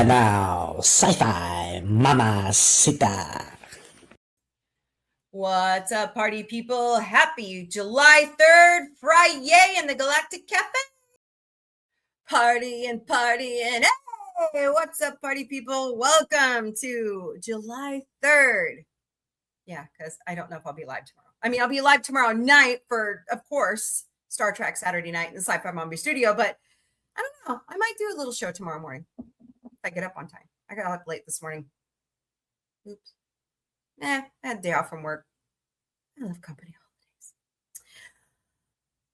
And now, Sci-Fi Mamacita. What's up, party people? Happy July 3rd, FriYAY in the Galactic Cafe. Party and Hey, what's up, party people? Welcome to July 3rd. Yeah, because I don't know if I'll be live tomorrow. I mean, I'll be live tomorrow night for, of course, Star Trek Saturday night in the Sci-Fi Mombie studio, but I don't know. I might do a little show tomorrow morning if I get up on time. I got up late this morning. Oops. I had a day off from work. I love company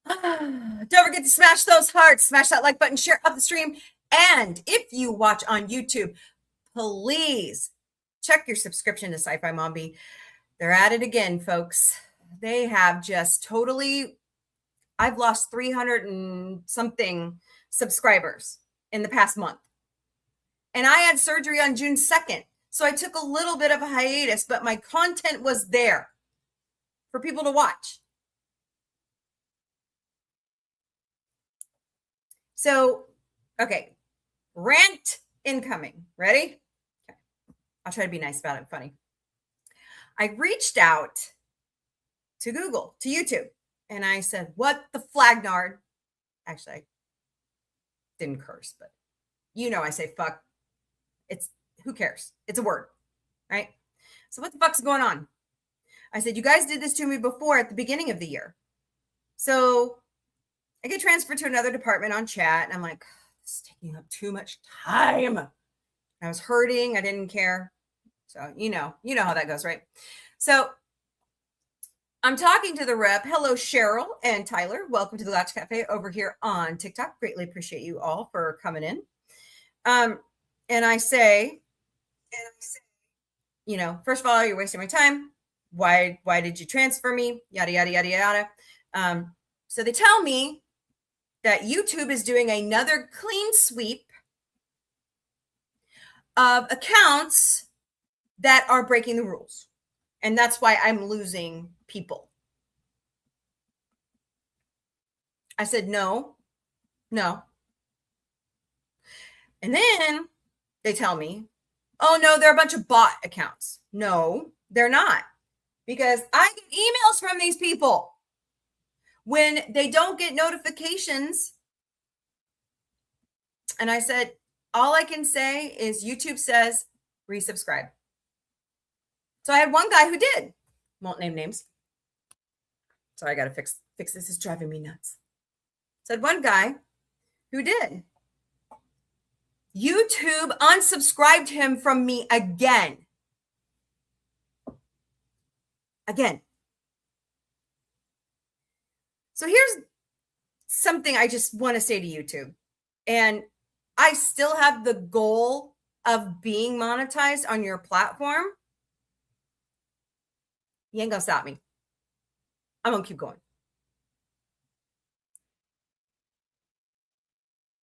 holidays. Don't forget to smash those hearts, smash that like button, share up the stream. And if you watch on YouTube, please check your subscription to Sci-Fi Mombie. They're at it again, folks. They have just totally, I've lost 300 and something subscribers in the past month. And I had surgery on June 2nd. So I took a little bit of a hiatus, but my content was there for people to watch. So, okay, rant incoming. Ready? Okay. I'll try to be nice about it, funny. I reached out to Google, to YouTube, and I said, what the flagnard? Actually, I didn't curse, but you know I say fuck. It's, who cares? It's a word, right? So what the fuck's going on? I said, you guys did this to me before at the beginning of the year. So I get transferred to another department on chat, and I'm like, this is taking up too much time. I was hurting. I didn't care. So, you know how that goes, right? So I'm talking to the rep. Hello, Cheryl and Tyler. Welcome to the Galactic Cafe over here on TikTok. Greatly appreciate you all for coming in. And I say, you know, first of all, you're wasting my time. Why did you transfer me? Yada, yada, yada, yada. So they tell me that YouTube is doing another clean sweep of accounts that are breaking the rules. And that's why I'm losing people. I said, no. And then they tell me, oh, no, they're a bunch of bot accounts. No, they're not. Because I get emails from these people when they don't get notifications. And I said, all I can say is YouTube says resubscribe. So I had one guy who did. Won't name names. Sorry, I got to fix this. It's driving me nuts. Said one guy who did. YouTube unsubscribed him from me again. So here's something I just want to say to YouTube. And I still have the goal of being monetized on your platform. You ain't gonna stop me. I'm gonna keep going.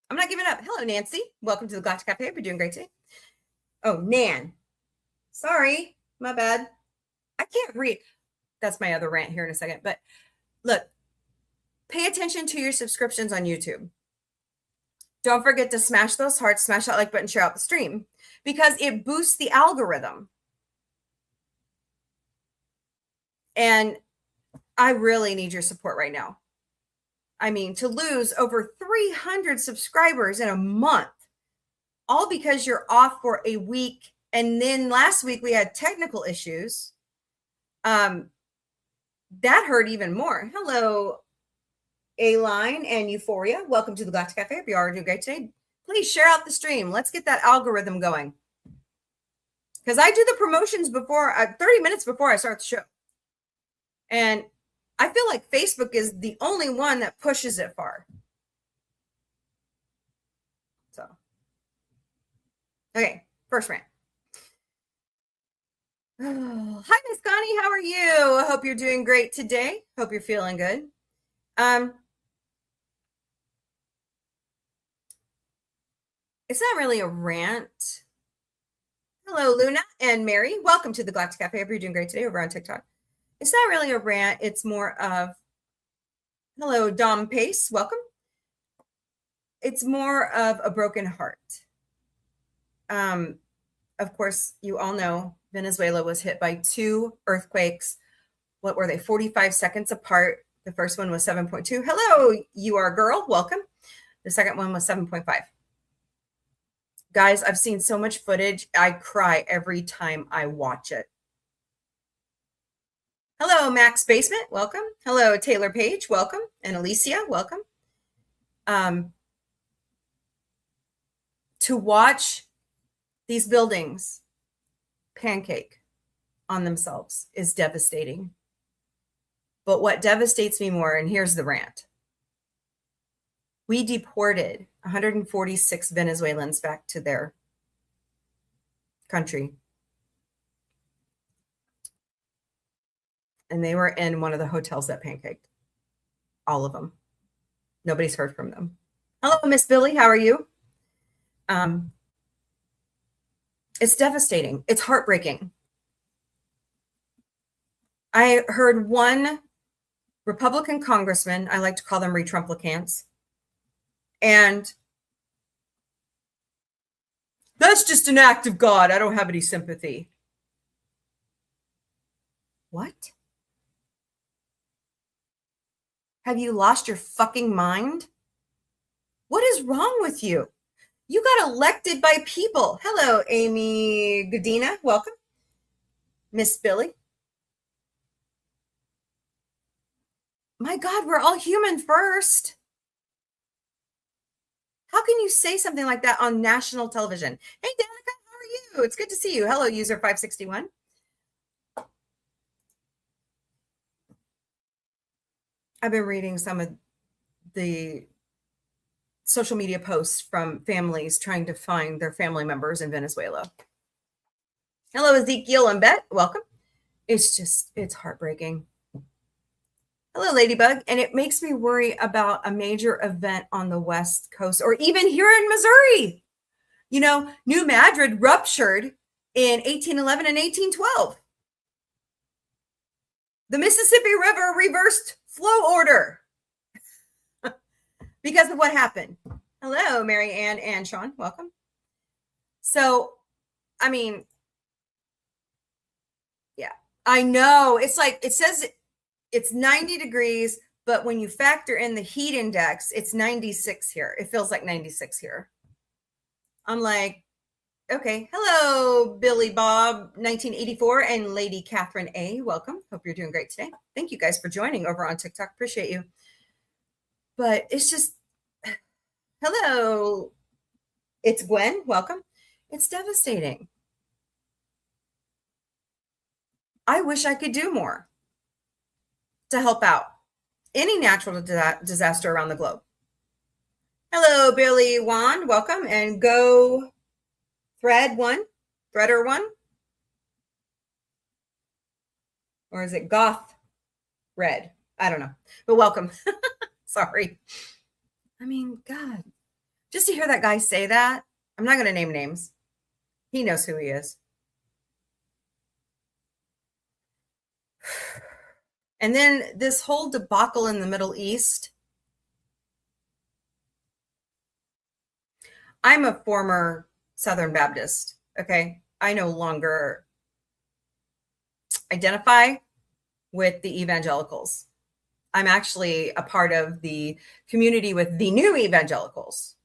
I'm not giving up. Hello, Nancy. Welcome to the Galactic Cafe. You're doing great today. Oh, Nan. Sorry, my bad. I can't read. That's my other rant here in a second. But look, pay attention to your subscriptions on YouTube. Don't forget to smash those hearts, smash that like button, share out the stream, because it boosts the algorithm. And I really need your support right now. I mean, to lose over 300 subscribers in a month, all because you're off for a week. And then last week we had technical issues. That hurt even more. Hello, A-Line and Euphoria. Welcome to the Galactic Cafe. If you are doing great today, please share out the stream. Let's get that algorithm going. Because I do the promotions before, 30 minutes before I start the show. And I feel like Facebook is the only one that pushes it far. So, okay, first rant. Oh, hi, Miss Connie. How are you? I hope you're doing great today. Hope you're feeling good. It's not really a rant. Hello, Luna and Mary. Welcome to the Galactic Cafe. Hope you're doing great today over on TikTok. It's not really a rant. It's more of, hello, Dom Pace. Welcome. It's more of a broken heart. Of course, you all know Venezuela was hit by 2 earthquakes. What were they? 45 seconds apart. The first one was 7.2. Hello, you are a girl. Welcome. The second one was 7.5. Guys, I've seen so much footage. I cry every time I watch it. Hello, Max Basement. Welcome. Hello, Taylor Page. Welcome. And Alicia. Welcome. To watch these buildings pancake on themselves is devastating. But what devastates me more, and here's the rant. We deported 146 Venezuelans back to their country. And they were in one of the hotels that pancaked. All of them. Nobody's heard from them. Hello, Miss Billy. How are you? It's devastating. It's heartbreaking. I heard one Republican congressman, I like to call them retrumplicants, and that's just an act of God. I don't have any sympathy. What? Have you lost your fucking mind? What is wrong with you? You got elected by people. Hello, Amy Godina. Welcome. Miss Billy. My God, we're all human first. How can you say something like that on national television? Hey, Danica, how are you? It's good to see you. Hello, user 561. I've been reading some of the social media posts from families trying to find their family members in Venezuela. Hello, Ezekiel and Bet. Welcome. It's heartbreaking. Hello, Ladybug. And it makes me worry about a major event on the West Coast or even here in Missouri. You know, New Madrid ruptured in 1811 and 1812. The Mississippi River reversed flow order because of what happened. Hello, Mary Ann and Sean. Welcome. So, I mean, yeah, I know. It's like, it says it's 90 degrees, but when you factor in the heat index, it's 96 here. It feels like 96 here. I'm like, okay. Hello, Billy Bob 1984 and Lady Catherine A. Welcome. Hope you're doing great today. Thank you guys for joining over on TikTok. Appreciate you. But it's just, hello. It's Gwen. Welcome. It's devastating. I wish I could do more to help out any natural disaster around the globe. Hello, Billy Wan. Welcome. And go Threader one. Or is it Goth Red? I don't know. But welcome. Sorry. I mean, God. Just to hear that guy say that, I'm not going to name names. He knows who he is. And then this whole debacle in the Middle East. I'm a former Southern Baptist, okay? I no longer identify with the evangelicals. I'm actually a part of the community with the new evangelicals.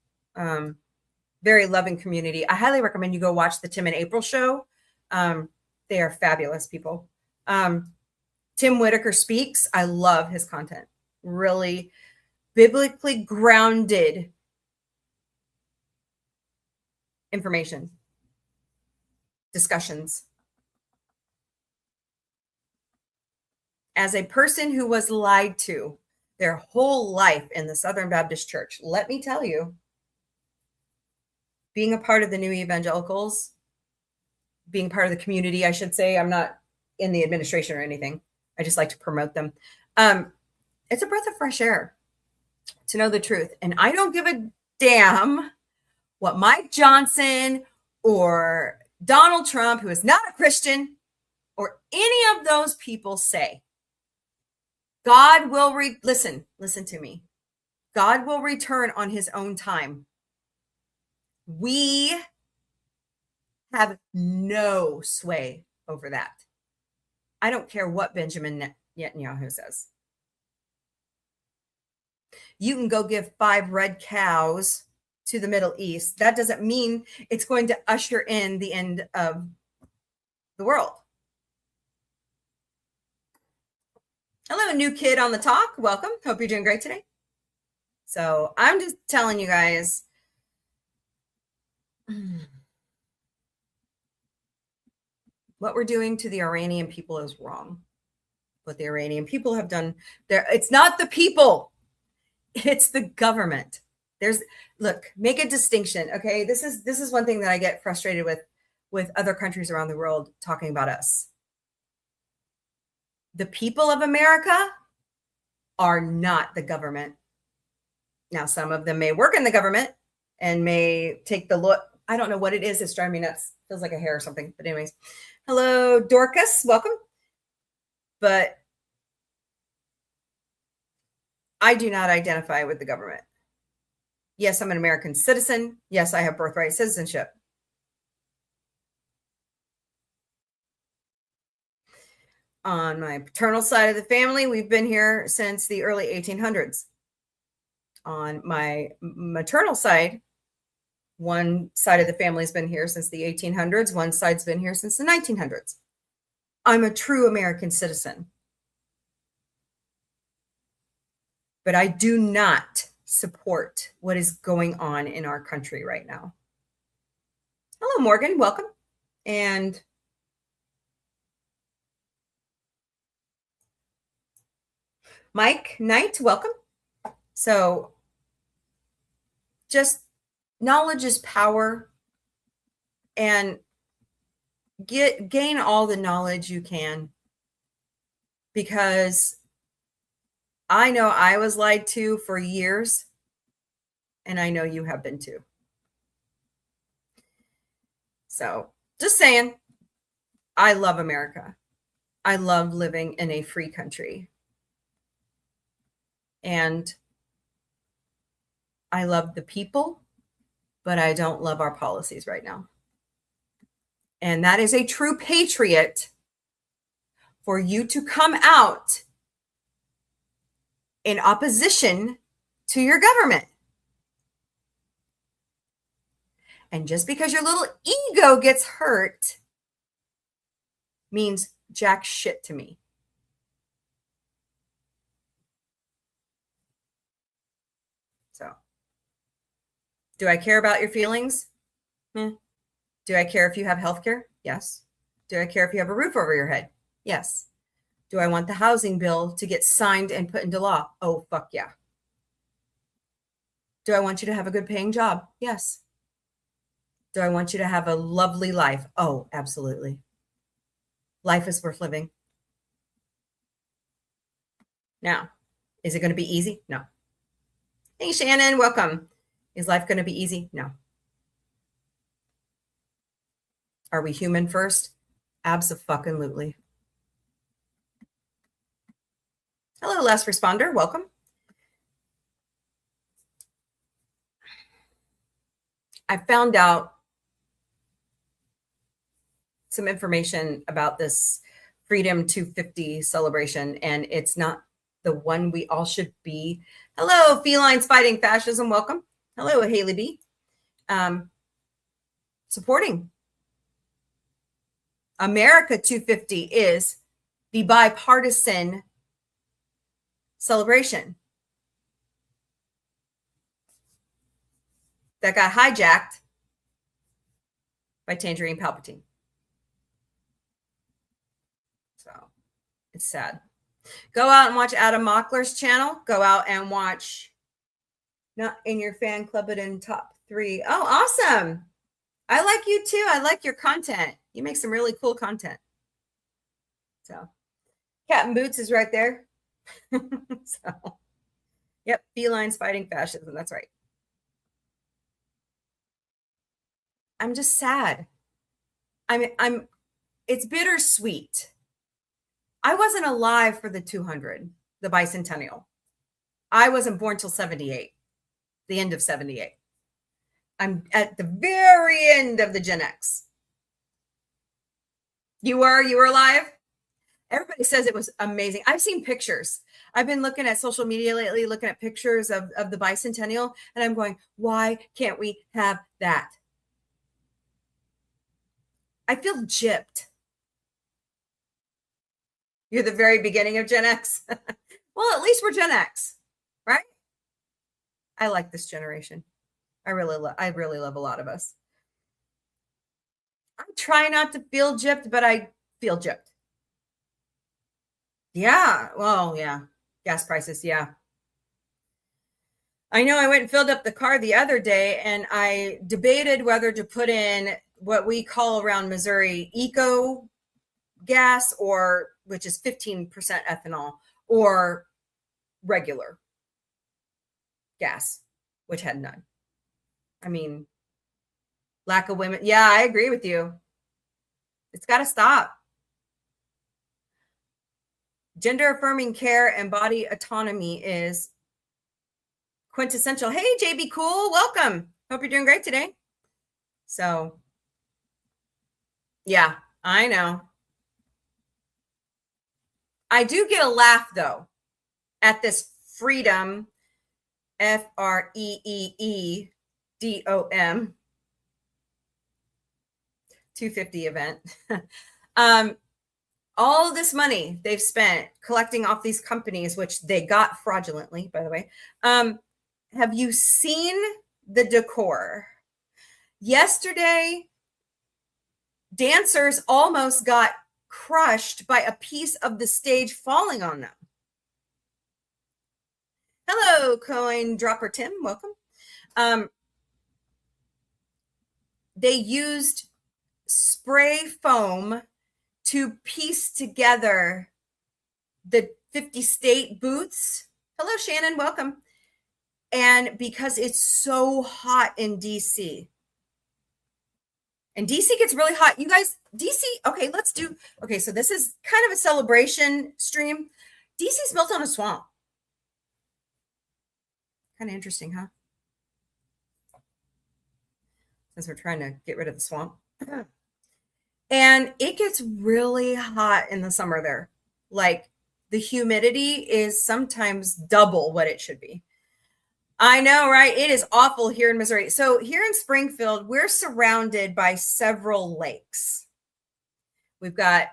Very loving community. I highly recommend you go watch the Tim and April show. They are fabulous people. Tim Whitaker Speaks. I love his content. Really biblically grounded information, discussions. As a person who was lied to their whole life in the Southern Baptist Church, let me tell you, being a part of the new evangelicals, being part of the community, I should say, I'm not in the administration or anything. I just like to promote them. It's a breath of fresh air to know the truth. And I don't give a damn what Mike Johnson or Donald Trump, who is not a Christian, or any of those people say. God will listen to me. God will return on his own time. We have no sway over that. I don't care what Benjamin Netanyahu says. You can go give 5 red cows to the Middle East. That doesn't mean it's going to usher in the end of the world. Hello, new kid on the talk. Welcome. Hope you're doing great today. So I'm just telling you guys, what we're doing to the Iranian people is wrong. What the Iranian people have done there, it's not the people, it's the government. Look, make a distinction. Okay. This is one thing that I get frustrated with other countries around the world talking about us. The people of America are not the government. Now, some of them may work in the government and may take the look. I don't know what it is. It's driving me nuts. Feels like a hair or something. But anyways, hello, Dorcas. Welcome. But I do not identify with the government. Yes, I'm an American citizen. Yes, I have birthright citizenship. On my paternal side of the family, we've been here since the early 1800s. On my maternal side, one side of the family has been here since the 1800s. One side's been here since the 1900s. I'm a true American citizen. But I do not support what is going on in our country right now. Hello, Morgan. Welcome. And Mike Knight, welcome. So just knowledge is power, and gain all the knowledge you can, because I know I was lied to for years, and I know you have been too. So just saying, I love America. I love living in a free country. And I love the people, but I don't love our policies right now. And that is a true patriot for you to come out in opposition to your government. And just because your little ego gets hurt means jack shit to me. So, do I care about your feelings? Do I care if you have health care? Yes. Do I care if you have a roof over your head? Yes. Do I want the housing bill to get signed and put into law? Oh, fuck yeah. Do I want you to have a good paying job? Yes. Do I want you to have a lovely life? Oh, absolutely. Life is worth living. Now, is it going to be easy? No. Hey, Shannon, welcome. Is life going to be easy? No. Are we human first? Abso-fucking-lutely. Hello, last responder. Welcome. I found out some information about this Freedom 250 celebration, and it's not the one we all should be. Hello, Felines Fighting Fascism. Welcome. Hello, Haley B. Supporting. America 250 is the bipartisan celebration that got hijacked by Tangerine Palpatine. So it's sad. Go out and watch Adam Mockler's channel. Go out and watch Not in Your Fan Club, but in Top 3. Oh, awesome. I like you too. I like your content. You make some really cool content. So Cat in Boots is right there. So, yep, Felines Fighting Fascism. That's right. I'm just sad. It's bittersweet. I wasn't alive for the 200, the bicentennial. I wasn't born till 78, the end of 78. I'm at the very end of the Gen X. You were live? Everybody says it was amazing. I've seen pictures. I've been looking at social media lately, looking at pictures of the bicentennial, and I'm going, why can't we have that? I feel gypped. You're the very beginning of Gen X. Well, at least we're Gen X, right? I like this generation. I really love a lot of us. I try not to feel gypped, but I feel gypped. Yeah. Well, yeah. Gas prices. Yeah. I know I went and filled up the car the other day and I debated whether to put in what we call around Missouri eco gas, or which is 15% ethanol, or regular gas, which had none. I mean, lack of women. Yeah, I agree with you. It's got to stop. Gender affirming care and body autonomy is quintessential. Hey, JB Cool, welcome. Hope you're doing great today. So, yeah, I know. I do get a laugh though at this Freedom, FREEEDOM 250 event. All this money they've spent collecting off these companies, which they got fraudulently, by the way. Have you seen the decor? Yesterday, dancers almost got crushed by a piece of the stage falling on them. Hello, Coin Dropper Tim. Welcome. They used spray foam to piece together the 50 state booths. Hello, Shannon. Welcome. And because it's so hot in DC, and DC gets really hot. You guys, DC, okay, okay, so this is kind of a celebration stream. DC's built on a swamp. Kind of interesting, huh? Since we're trying to get rid of the swamp. And it gets really hot in the summer there. Like the humidity is sometimes double what it should be. I know, right? It is awful here in Missouri. So here in Springfield, we're surrounded by several lakes. We've got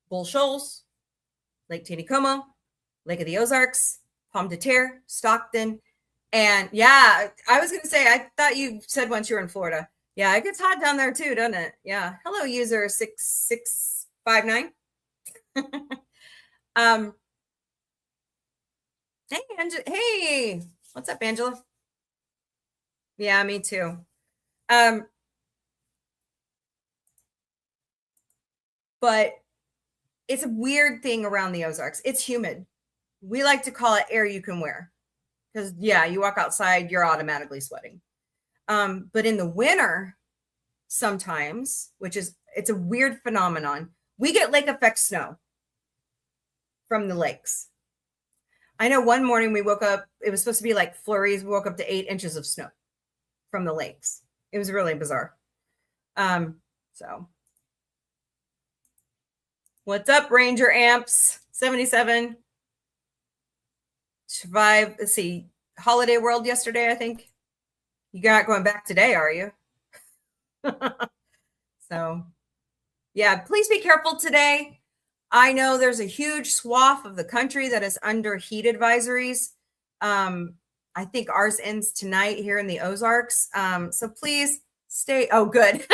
Bull Shoals, Lake Taneycomo, Lake of the Ozarks, Pomme de Terre, Stockton. And yeah, I was going to say, I thought you said once you were in Florida. Yeah, it gets hot down there too, doesn't it? Yeah. Hello, user 6659. Hey, hey, what's up, Angela? Yeah, me too. But it's a weird thing around the Ozarks. It's humid. We like to call it air you can wear because, yeah, you walk outside, you're automatically sweating. But in the winter, sometimes, it's a weird phenomenon, we get lake effect snow from the lakes. I know one morning we woke up, it was supposed to be like flurries. We woke up to 8 inches of snow from the lakes. It was really bizarre. So what's up, Ranger Amps 77? Survive, let's see, Holiday World yesterday, I think. You got going back today, are you? So, yeah, please be careful today. I know there's a huge swath of the country that is under heat advisories. I think ours ends tonight here in the Ozarks. So please stay. Oh, good.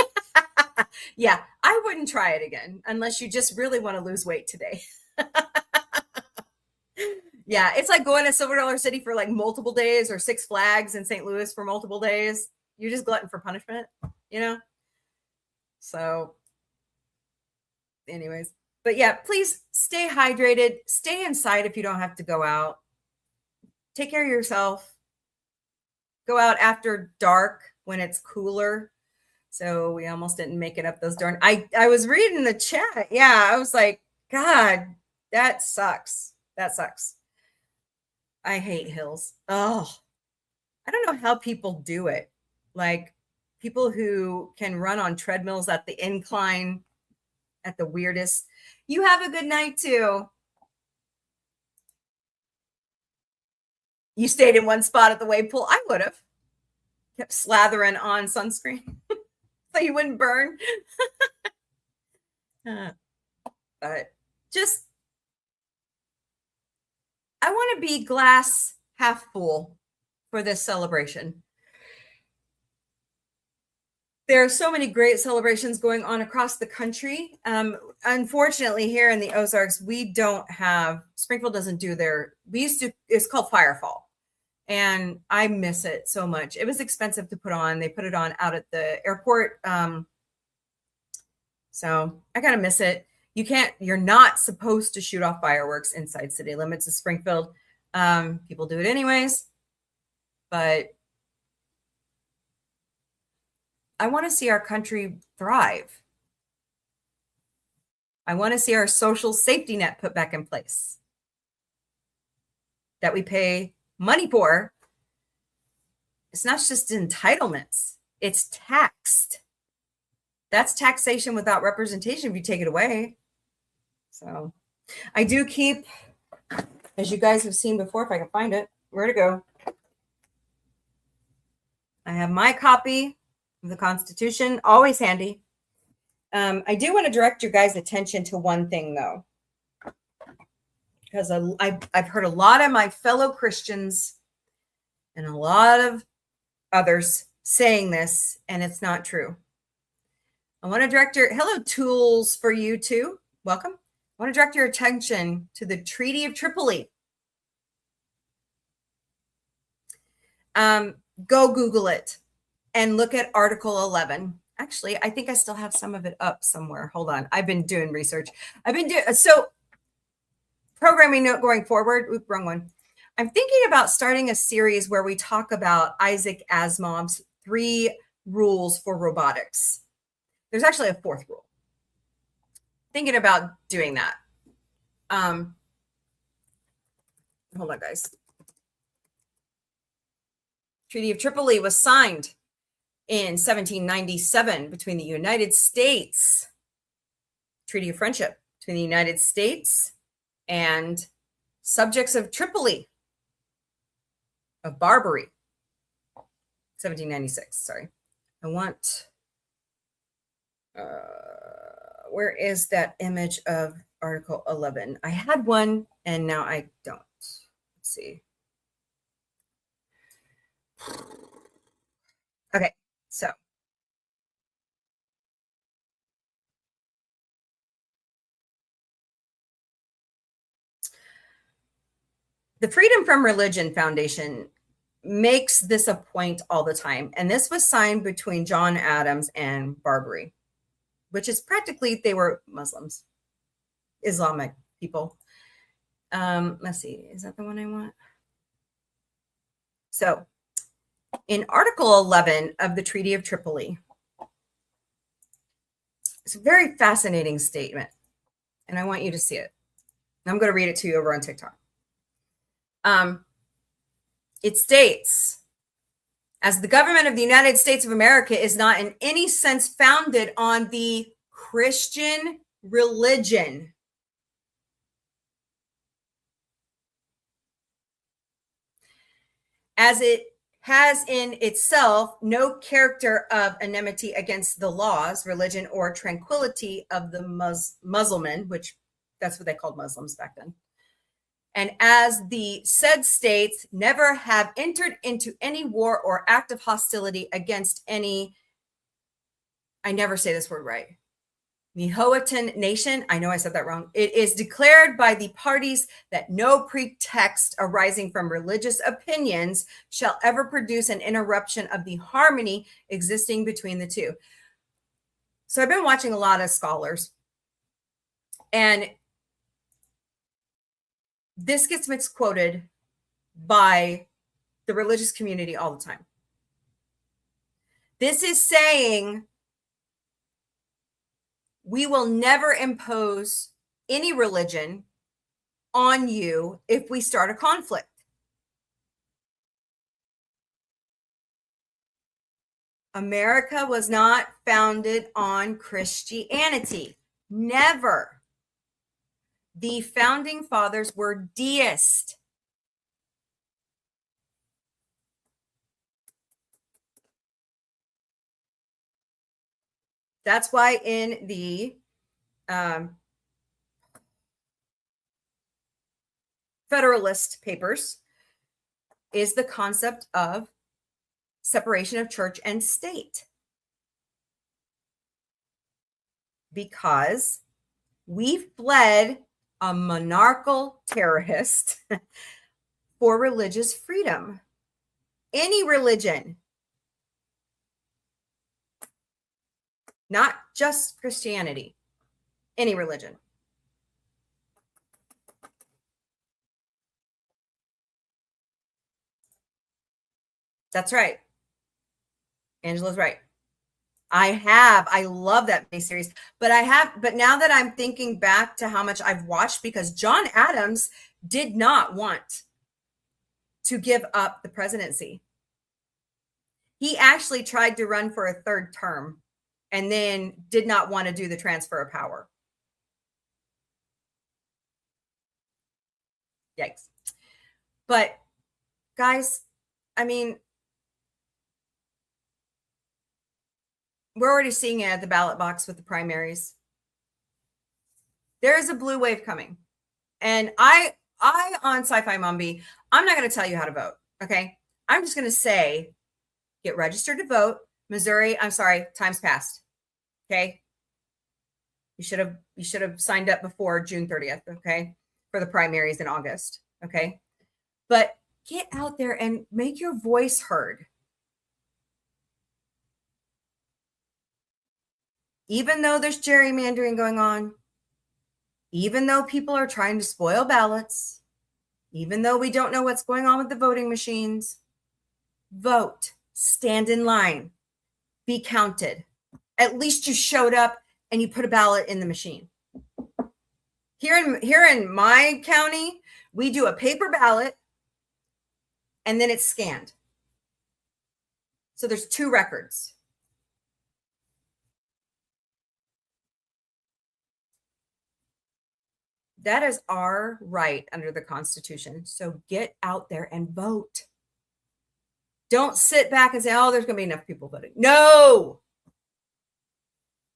Yeah, I wouldn't try it again unless you just really want to lose weight today. Yeah, it's like going to Silver Dollar City for like multiple days, or Six Flags in St. Louis for multiple days. You're just glutton for punishment, you know? So anyways, but yeah, please stay hydrated. Stay inside if you don't have to go out. Take care of yourself. Go out after dark when it's cooler. So we almost didn't make it up those darn. I was reading the chat. Yeah, I was like, God, that sucks. That sucks. I hate hills. Oh, I don't know how people do it. Like people who can run on treadmills at the incline. at the weirdest. You have a good night too. You stayed in one spot at the wave pool. I would have kept slathering on sunscreen so you wouldn't burn. But just, I want to be glass half full for this celebration. There are so many great celebrations going on across the country. Unfortunately, here in the Ozarks, we don't have, Springfield doesn't do it's called Firefall. And I miss it so much. It was expensive to put on. They put it on out at the airport. So I kind of miss it. You're not supposed to shoot off fireworks inside city limits of Springfield. People do it anyways. But I want to see our country thrive. I want to see our social safety net put back in place that we pay money for. It's not just entitlements, it's taxed. That's taxation without representation if you take it away. So I do keep, as you guys have seen before, if I can find it, where to go. I have my copy of the Constitution, always handy. I do want to direct your guys' attention to one thing, though, because I've heard a lot of my fellow Christians and a lot of others saying this, and it's not true. I want to direct hello, tools for you too. Welcome. I want to direct your attention to the Treaty of Tripoli. Go Google it and look at Article 11. Actually, I think I still have some of it up somewhere. Hold on. I've been doing research. So programming note going forward. Oops, wrong one. I'm thinking about starting a series where we talk about Isaac Asimov's 3 rules for robotics. There's actually a 4th rule. Thinking about doing that. Hold on, guys. Treaty of Tripoli was signed in 1797 between the United States, Treaty of Friendship between the United States and subjects of Tripoli, of Barbary, 1796, sorry. I want, where is that image of Article 11? I had one and now I don't. Let's see. Okay, so the Freedom from Religion Foundation makes this a point all the time. And this was signed between John Adams and Barbary, which is practically, they were Muslims, Islamic people. Let's see, is that the one I want? So in Article 11 of the Treaty of Tripoli, it's a very fascinating statement, and I want you to see it. I'm going to read it to you over on TikTok. It states, as the government of the United States of America is not in any sense founded on the Christian religion, as it has in itself no character of enmity against the laws, religion, or tranquility of the Mussulman, which that's what they called Muslims back then. And as the said states never have entered into any war or act of hostility against any, I never say this word right, Nihoatan nation, I know I said that wrong. It is declared by the parties that no pretext arising from religious opinions shall ever produce an interruption of the harmony existing between the two. So I've been watching a lot of scholars, and this gets misquoted by the religious community all the time. This is saying we will never impose any religion on you if we start a conflict. America was not founded on Christianity. Never. The founding fathers were deists. That's why in the Federalist Papers is the concept of separation of church and state. Because we fled a monarchical terrorist for religious freedom. Any religion, not just Christianity, any religion. That's right. Angela's right. I love that miniseries, but now that I'm thinking back to how much I've watched, because John Adams did not want to give up the presidency. He actually tried to run for a third term and then did not want to do the transfer of power. Yikes. But guys, I mean, we're already seeing it at the ballot box with the primaries. There is a blue wave coming. And I on Sci-Fi Mombie, I'm not going to tell you how to vote. Okay. I'm just going to say, get registered to vote. Missouri, I'm sorry, time's passed. Okay. You should have signed up before June 30th. Okay. For the primaries in August. Okay. But get out there and make your voice heard. Even though there's gerrymandering going on, even though people are trying to spoil ballots, even though we don't know what's going on with the voting machines, vote, stand in line, be counted. At least you showed up and you put a ballot in the machine. Here in my county, we do a paper ballot and then it's scanned. So there's 2 records. That is our right under the Constitution. So get out there and vote. Don't sit back and say, oh, there's going to be enough people voting. No.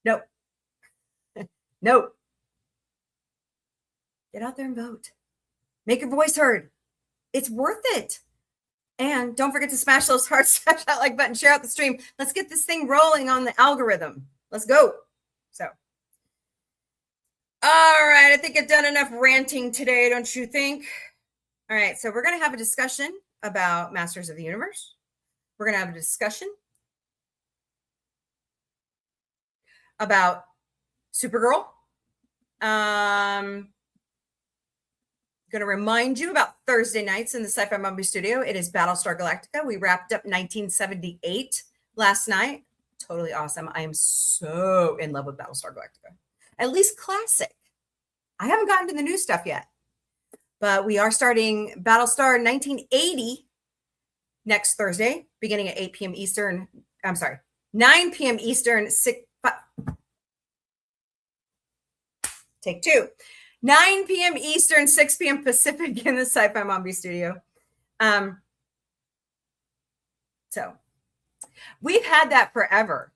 No. No. Get out there and vote. Make your voice heard. It's worth it. And don't forget to smash those hearts, smash that like button, share out the stream. Let's get this thing rolling on the algorithm. Let's go. So. All right, I think I've done enough ranting today, don't you think? All right, so we're going to have a discussion about Masters of the Universe. We're going to have a discussion about Supergirl. Going to remind you about Thursday nights in the Sci-Fi Mombie studio. It is Battlestar Galactica. We wrapped up 1978 last night. Totally awesome. I am so in love with Battlestar Galactica. At least classic. I haven't gotten to the new stuff yet, but we are starting Battlestar 1980 next Thursday, beginning at 8 p.m. Eastern. I'm sorry, 9 p.m. Eastern. Take 2. 9 p.m. Eastern, 6 p.m. Pacific in the Sci-Fi Mombie studio. So we've had that forever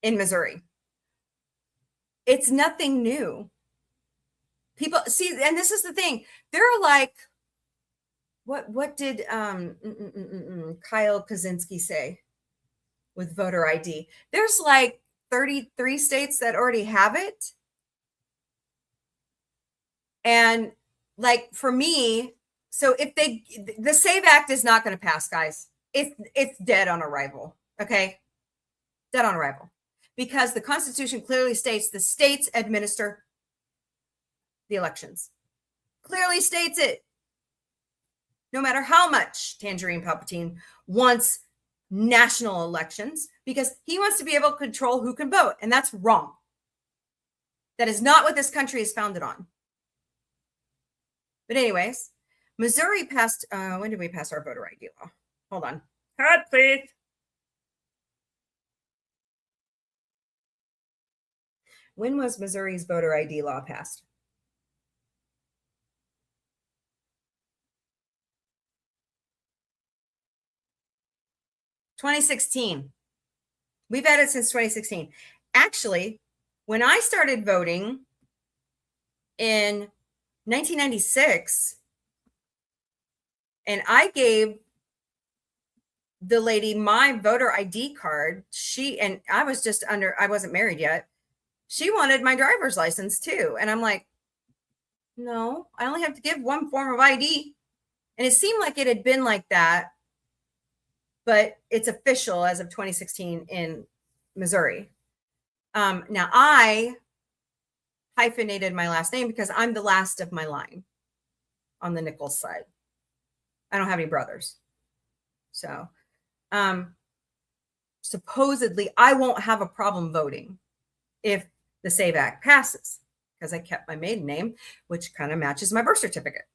in Missouri. It's nothing new. People see, and this is the thing. There are like, what did Kyle Kaczynski say with voter ID? There's like 33 states that already have it. And like for me, so if the SAVE Act is not going to pass, guys. It's dead on arrival. Okay. Dead on arrival. Because the Constitution clearly states the states administer the elections. Clearly states it. No matter how much Tangerine Palpatine wants national elections, because he wants to be able to control who can vote. And that's wrong. That is not what this country is founded on. But anyways, Missouri passed, when did we pass our voter ID law? Hold on. Cut, please. When was Missouri's voter ID law passed? (2016). We've had it since 2016. Actually, when I started voting in 1996, and I gave the lady my voter ID card, and I wasn't married yet. She wanted my driver's license too. And I'm like, no, I only have to give one form of ID. And it seemed like it had been like that, but it's official as of 2016 in Missouri. Now I hyphenated my last name because I'm the last of my line on the Nichols side. I don't have any brothers. So supposedly I won't have a problem voting if the SAVE Act passes, because I kept my maiden name, which kind of matches my birth certificate.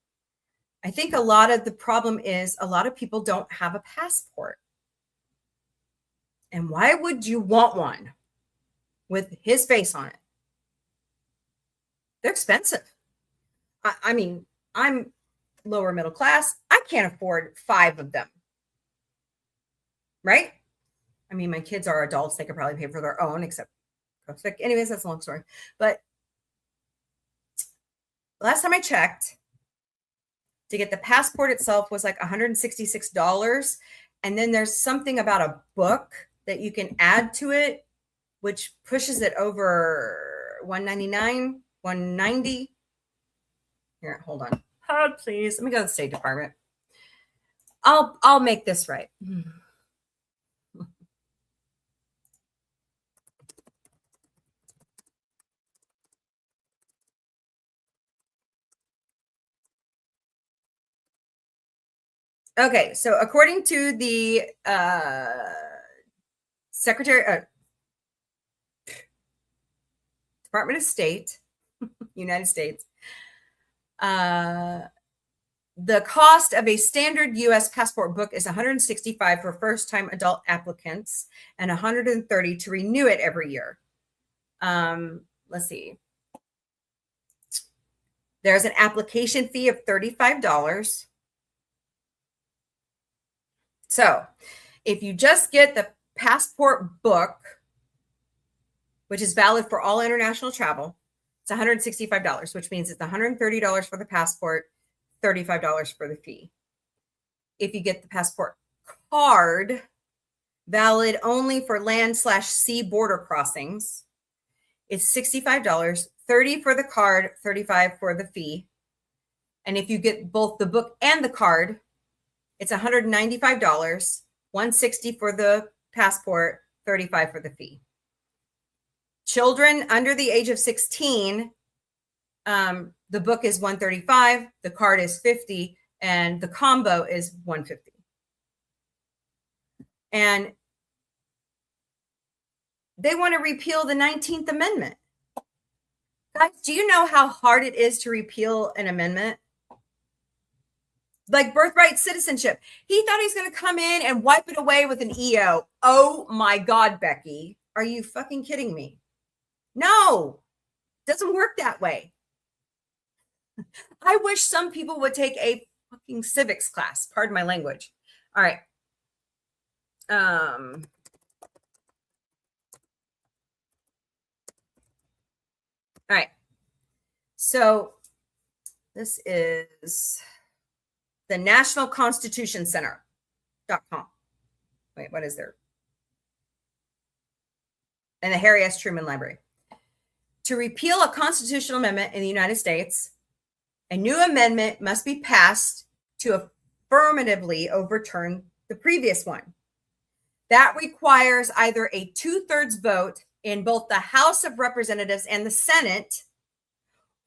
I think a lot of the problem is a lot of people don't have a passport. And why would you want one with his face on it? They're expensive. I mean, I'm lower middle class. I can't afford 5 of them. Right? I mean, my kids are adults. They could probably pay for their own, except, anyways, that's a long story. But last time I checked, to get the passport itself was like $166. And then there's something about a book that you can add to it, which pushes it over $199, $190. Here, hold on. Oh, please. Let me go to the State Department. I'll make this right. Okay, so according to the Department of State, United States, the cost of a standard U.S. passport book is $165 for first-time adult applicants and $130 to renew it every year. Let's see. There's an application fee of $35. So if you just get the passport book, which is valid for all international travel, it's $165, which means it's $130 for the passport, $35 for the fee. If you get the passport card, valid only for land/sea border crossings, it's $65, $30 for the card, $35 for the fee. And if you get both the book and the card, it's $195, $160 for the passport, $35 for the fee. Children under the age of 16, the book is $135, the card is $50, and the combo is $150. And they want to repeal the 19th Amendment. Guys, do you know how hard it is to repeal an amendment? Like birthright citizenship. He thought he's going to come in and wipe it away with an EO. Oh my God, Becky. Are you fucking kidding me? No, doesn't work that way. I wish some people would take a fucking civics class. Pardon my language. All right. All right. So this is the National Constitution Center.com. Wait, what is there? And the Harry S. Truman Library. To repeal a constitutional amendment in the United States, a new amendment must be passed to affirmatively overturn the previous one. That requires either a 2/3 vote in both the House of Representatives and the Senate,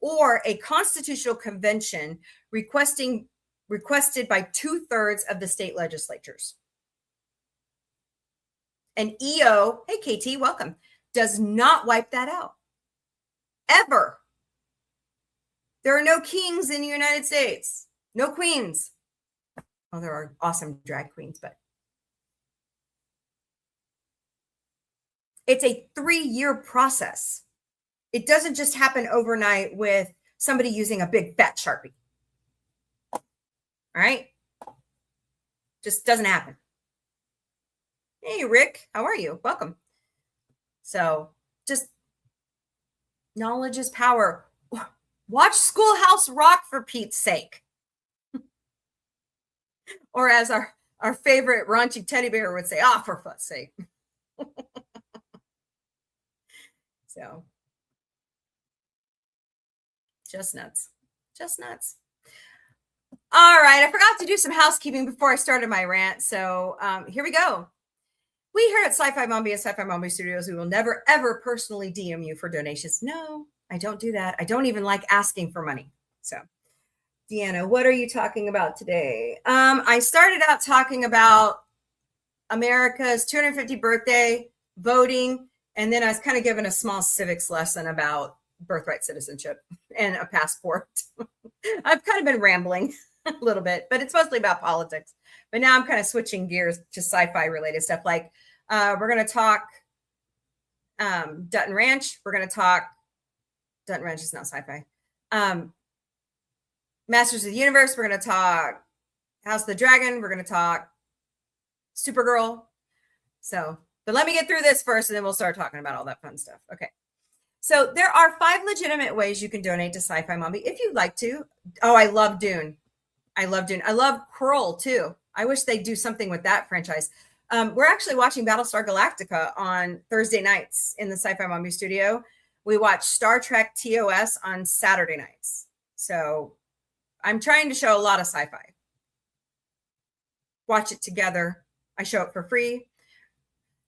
or a constitutional convention requested by 2/3 of the state legislatures. An EO, hey KT, welcome, does not wipe that out. Ever. There are no kings in the United States. No queens. Well, there are awesome drag queens, but it's a 3-year process. It doesn't just happen overnight with somebody using a big fat Sharpie. All right? Just doesn't happen. Hey, Rick, how are you? Welcome. So just knowledge is power. Watch Schoolhouse Rock, for Pete's sake. Or as our favorite raunchy teddy bear would say, for fuck's sake. So just nuts. Just nuts. All right. I forgot to do some housekeeping before I started my rant. So here we go. We here at Sci-Fi Mombie and Sci-Fi Mombie Studios, we will never, ever personally DM you for donations. No, I don't do that. I don't even like asking for money. So, Deanna, what are you talking about today? I started out talking about America's 250th birthday, voting, and then I was kind of given a small civics lesson about birthright citizenship and a passport. I've kind of been rambling a little bit, but it's mostly about politics. But now I'm kind of switching gears to sci-fi related stuff. Like we're going to talk Dutton Ranch. We're going to talk Dutton Ranch is not sci-fi. Masters of the Universe. We're going to talk House of the Dragon. We're going to talk Supergirl. So, but let me get through this first, and then we'll start talking about all that fun stuff. Okay. So there are 5 legitimate ways you can donate to Sci-Fi Mombie if you'd like to. Oh, I love Dune. I love Dune. I love Krull too. I wish they'd do something with that franchise. We're actually watching Battlestar Galactica on Thursday nights in the Sci-Fi Mombie studio. We watch Star Trek TOS on Saturday nights. So I'm trying to show a lot of sci-fi. Watch it together. I show it for free.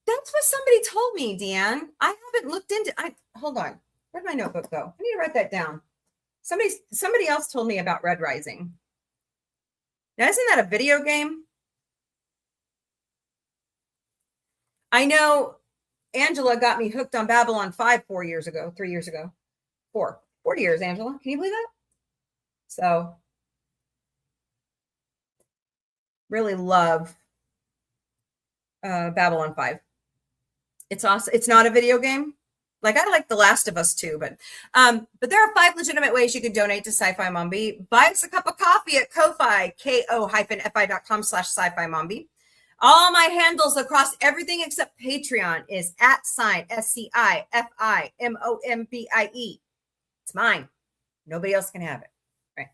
That's what somebody told me, Deanne. I haven't looked into hold on. Where'd my notebook go? I need to write that down. Somebody else told me about Red Rising. Now, isn't that a video game? I know Angela got me hooked on Babylon 5 3 years ago. 4 years, Angela. Can you believe that? So, really love Babylon 5. It's awesome. It's not a video game. Like, I like The Last of Us too, but there are 5 legitimate ways you can donate to Sci-Fi Mombie. Buy us a cup of coffee at Ko-Fi, ko-fi.com/Sci-Fi Mombie. All my handles across everything except Patreon is @SciFiMombie. It's mine. Nobody else can have it. Right.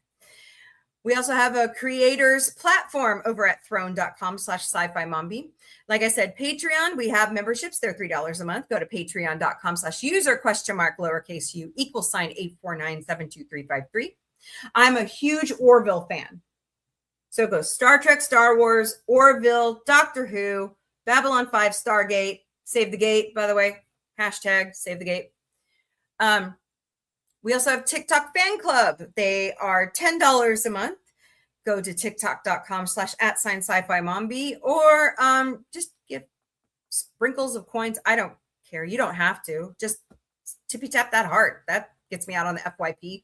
We also have a creators platform over at throne.com/Sci-Fi Mombie. Like I said, Patreon, we have memberships. They're $3 a month. Go to patreon.com/user_lowercase u =849723353. I'm a huge Orville fan. So it goes Star Trek, Star Wars, Orville, Doctor Who, Babylon 5, Stargate, Save the Gate, by the way, hashtag Save the Gate. We also have TikTok fan club. They are $10 a month. Go to tiktok.com/@sci-fi Mombie or just give sprinkles of coins. I don't care. You don't have to. Just tippy tap that heart. That gets me out on the FYP.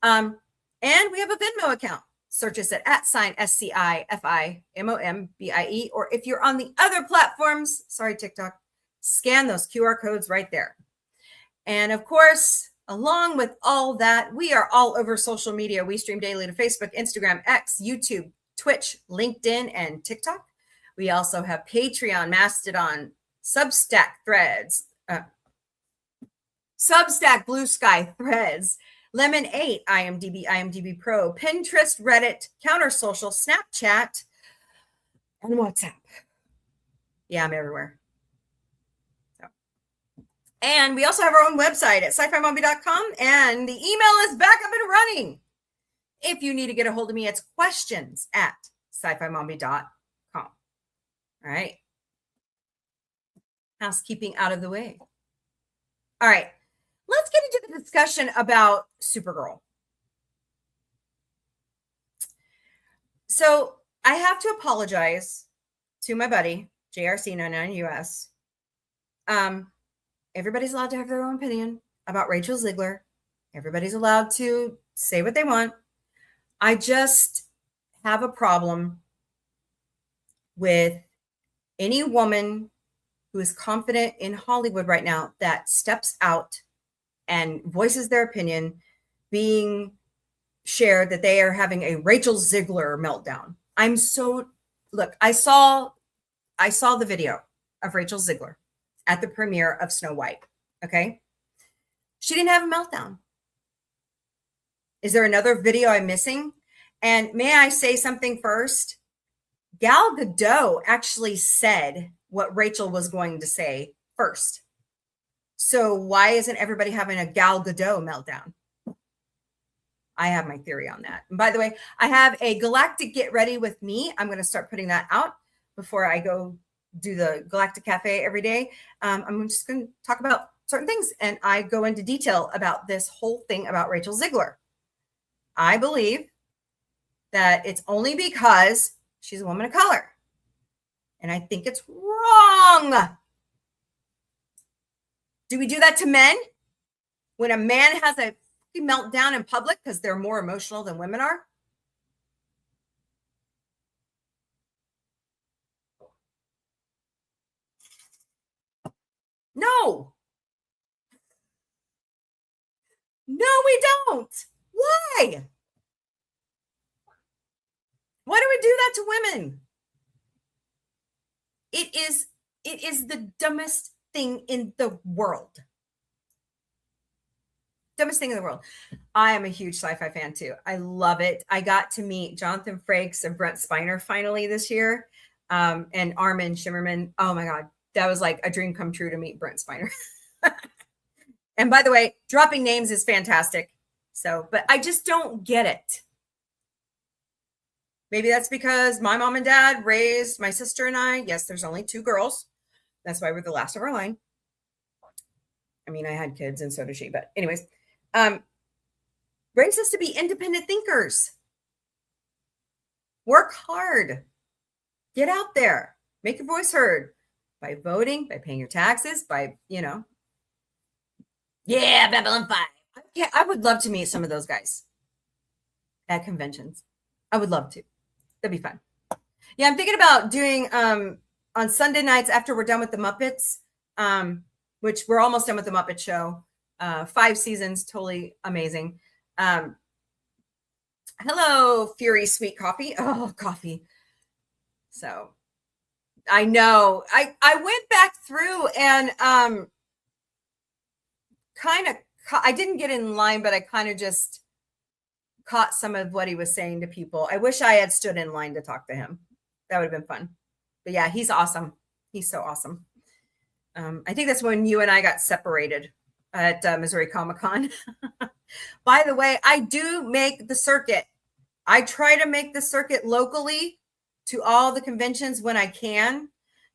And we have a Venmo account. Search us at @SciFiMombie. Or if you're on the other platforms, sorry, TikTok, scan those QR codes right there. And of course, along with all that, we are all over social media. We stream daily to Facebook, Instagram, X, YouTube, Twitch, LinkedIn, and TikTok. We also have Patreon, Mastodon, Substack, Threads, Substack, Blue Sky, Threads, Lemon8, IMDb Pro, Pinterest, Reddit, Counter Social, Snapchat, and WhatsApp. Yeah, I'm everywhere. And we also have our own website at sci-fi-mombie.com, and the email is back up and running. If you need to get a hold of me, it's questions@sci-fi-mombie.com. All right. Housekeeping out of the way. All right. Let's get into the discussion about Supergirl. So I have to apologize to my buddy, JRC99US. Everybody's allowed to have their own opinion about Rachel Ziegler. Everybody's allowed to say what they want. I just have a problem with any woman who is confident in Hollywood right now that steps out and voices their opinion being shared that they are having a Rachel Ziegler meltdown. Look, I saw the video of Rachel Ziegler at the premiere of Snow White. Okay. She didn't have a meltdown. Is there another video I'm missing? And may I say something first? Gal Gadot actually said what Rachel was going to say first. So why isn't everybody having a Gal Gadot meltdown? I have my theory on that. And by the way, I have a Galactic Get Ready with Me. I'm going to start putting that out before I go do the Galactic Cafe every day. I'm just going to talk about certain things, and I go into detail about this whole thing about Rachel Ziegler. I believe that it's only because she's a woman of color. And I think it's wrong. Do we do that to men? When a man has a meltdown in public because they're more emotional than women are? No. No, we don't. Why? Why do we do that to women? It is the dumbest thing in the world. Dumbest thing in the world. I am a huge sci-fi fan too. I love it. I got to meet Jonathan Frakes and Brent Spiner finally this year, and Armin Shimmerman. Oh my God, that was like a dream come true to meet Brent Spiner. And by the way, dropping names is fantastic. So, but I just don't get it. Maybe that's because my mom and dad raised my sister and I. Yes, there's only 2 girls. That's why we're the last of our line. I mean, I had kids and so did she. But anyways, raised us to be independent thinkers. Work hard. Get out there. Make your voice heard by voting, by paying your taxes, by, yeah, Babylon 5. Yeah, I would love to meet some of those guys at conventions. I would love to. That'd be fun. Yeah, I'm thinking about doing on Sunday nights after we're done with the Muppets, which we're almost done with the Muppet Show. 5 seasons, totally amazing. Hello, Fury Sweet Coffee. Oh, coffee. So I know. I went back through and I didn't get in line, but I kind of just caught some of what he was saying to people. I wish I had stood in line to talk to him. That would have been fun. But yeah, he's awesome. He's so awesome. I think that's when you and I got separated at Missouri Comic-Con. By the way, I do make the circuit. I try to make the circuit locally to all the conventions when I can.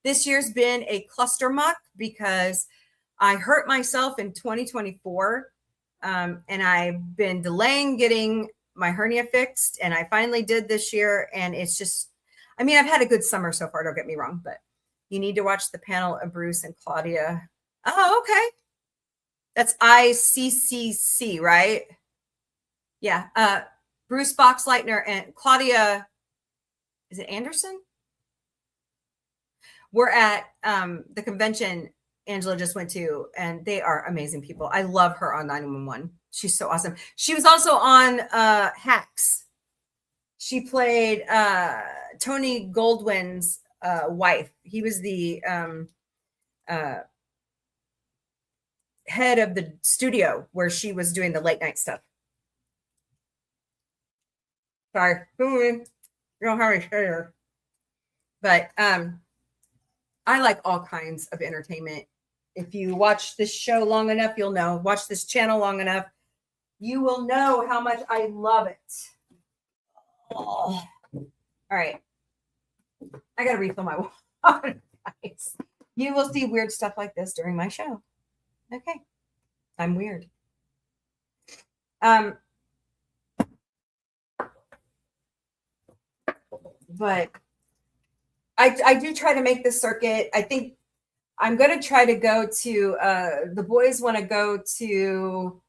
This year's been a cluster muck because I hurt myself in 2024, and I've been delaying getting my hernia fixed, and I finally did this year, and it's just, I mean, I've had a good summer so far, don't get me wrong, but you need to watch the panel of Bruce and Claudia. Oh, okay. That's ICCC, right? Yeah. Bruce Boxleitner and Claudia, is it Anderson? We're at the convention Angela just went to, and they are amazing people. I love her on 911. She's so awesome. She was also on Hacks. She played Tony Goldwyn's wife. He was the head of the studio where she was doing the late night stuff. Sorry, you don't have any share. But I like all kinds of entertainment. If you watch this show long enough, you'll know. Watch this channel long enough, you will know how much I love it. Oh. All right. I got to refill my water, guys. You will see weird stuff like this during my show. Okay. I'm weird. But I do try to make the circuit. I think I'm going to try to go to, the boys want to go to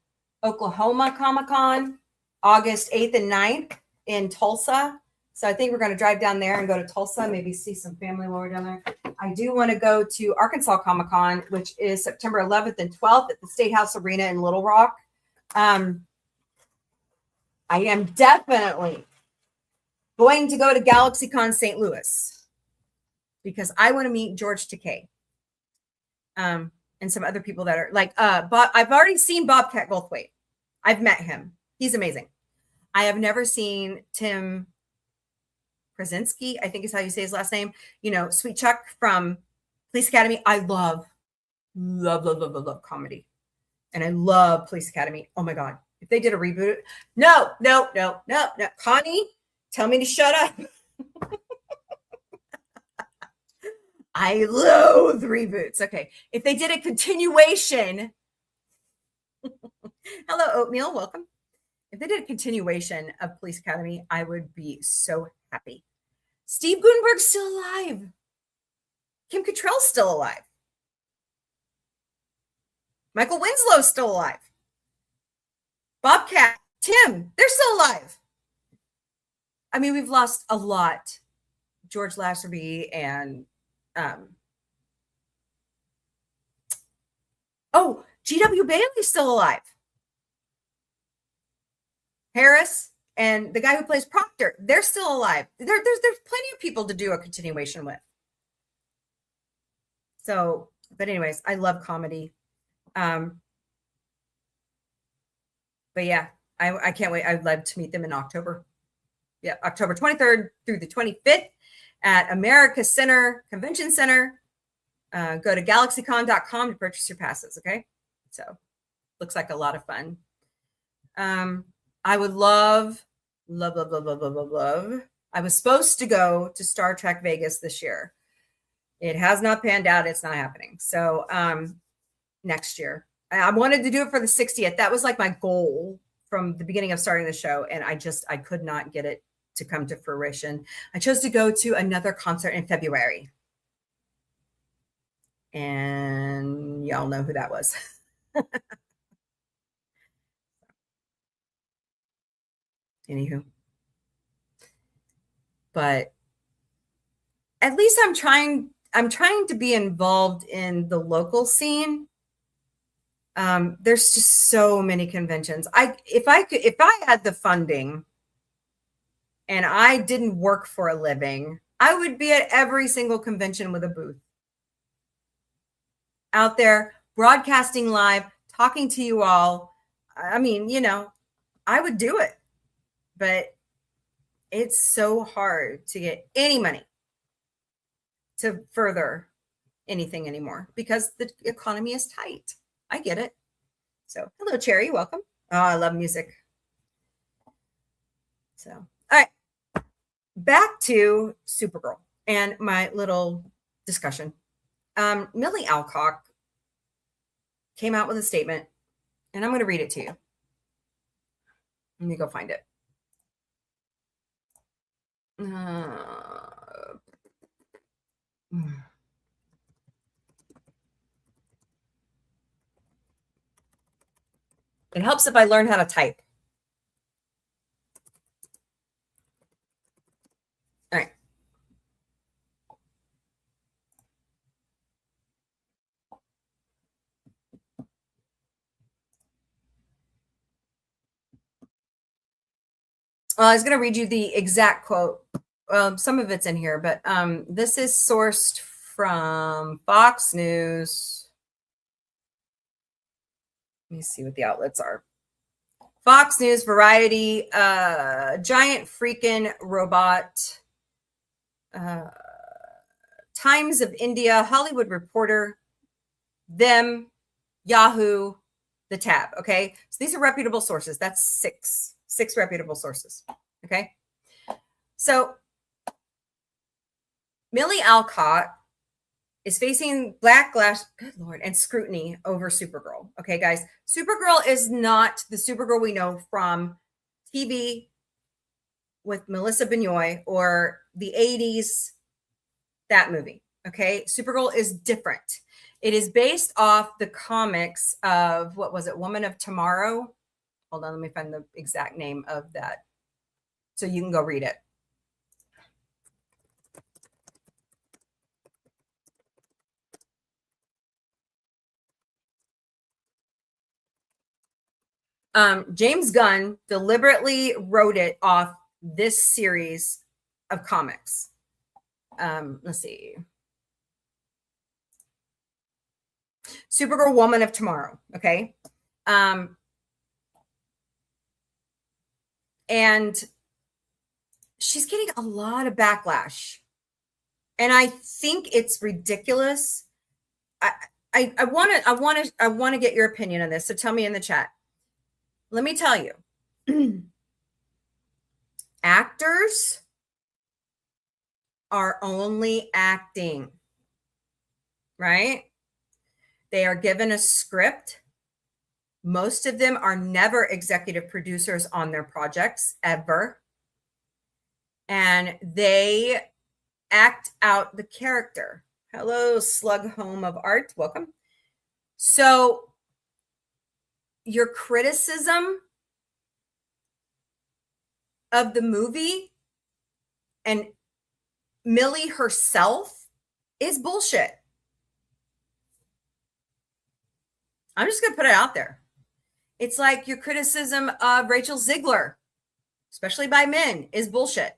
Oklahoma Comic-Con, August 8th and 9th in Tulsa. So I think we're going to drive down there and go to Tulsa, maybe see some family while we're down there. I do want to go to Arkansas Comic Con, which is September 11th and 12th at the State House Arena in Little Rock. I am definitely going to go to GalaxyCon St. Louis because I want to meet George Takei. And some other people that are like, Bob, I've already seen Bobcat Goldthwait. I've met him. He's amazing. I have never seen Tim Krasinski, I think is how you say his last name. You know, Sweet Chuck from Police Academy. I love comedy. And I love Police Academy. Oh my God. If they did a reboot. No. Connie, tell me to shut up. I loathe reboots. Okay. If they did a continuation. Hello, Oatmeal. Welcome. If they did a continuation of Police Academy, I would be so happy. Steve Guttenberg's still alive. Kim Cattrall's still alive. Michael Winslow's still alive. Bobcat, Tim, they're still alive. I mean, we've lost a lot. George Lasserby and G.W. Bailey's still alive. Harris and the guy who plays Proctor, they're still alive. There's plenty of people to do a continuation with. So, but anyways, I love comedy. But yeah, I can't wait. I'd love to meet them in October. Yeah, October 23rd through the 25th at America Center Convention Center. Go to galaxycon.com to purchase your passes. Okay, so looks like a lot of fun. I would love. I was supposed to go to Star Trek Vegas this year. It has not panned out. It's not happening. So next year, I wanted to do it for the 60th. That was like my goal from the beginning of starting the show, and I could not get it to come to fruition. I chose to go to another concert in February, and y'all know who that was. Anywho, but at least I'm trying to be involved in the local scene. There's just so many conventions. If I had the funding and I didn't work for a living, I would be at every single convention with a booth out there, broadcasting live, talking to you all. I mean, you know, I would do it, but it's so hard to get any money to further anything anymore because the economy is tight. I get it. So, hello, Cherry. Welcome. Oh, I love music. So, all right. Back to Supergirl and my little discussion. Millie Alcock came out with a statement, and I'm going to read it to you. Let me go find it. It helps if I learn how to type. All right. Well, I was going to read you the exact quote. Some of it's in here, but this is sourced from Fox News. Let me see what the outlets are. Fox News, Variety, Giant Freaking Robot, Times of India, Hollywood Reporter, Them, Yahoo, The Tab. Okay, so these are reputable sources. That's six reputable sources. Okay, so Millie Alcock is facing backlash, good Lord, and scrutiny over Supergirl. Okay, guys, Supergirl is not the Supergirl we know from TV with Melissa Benoist or the 80s, that movie. Okay, Supergirl is different. It is based off the comics of, what was it, Woman of Tomorrow? Hold on, let me find the exact name of that so you can go read it. James Gunn deliberately wrote it off this series of comics. Let's see. Supergirl, Woman of Tomorrow. Okay. And she's getting a lot of backlash. And I think it's ridiculous. I want to get your opinion on this. So tell me in the chat. Let me tell you. Actors are only acting, right? They are given a script. Most of them are never executive producers on their projects, ever. And they act out the character. Hello, Slug Home of Art. Welcome. So your criticism of the movie and Millie herself is bullshit. I'm just going to put it out there. It's like your criticism of Rachel Ziegler, especially by men, is bullshit.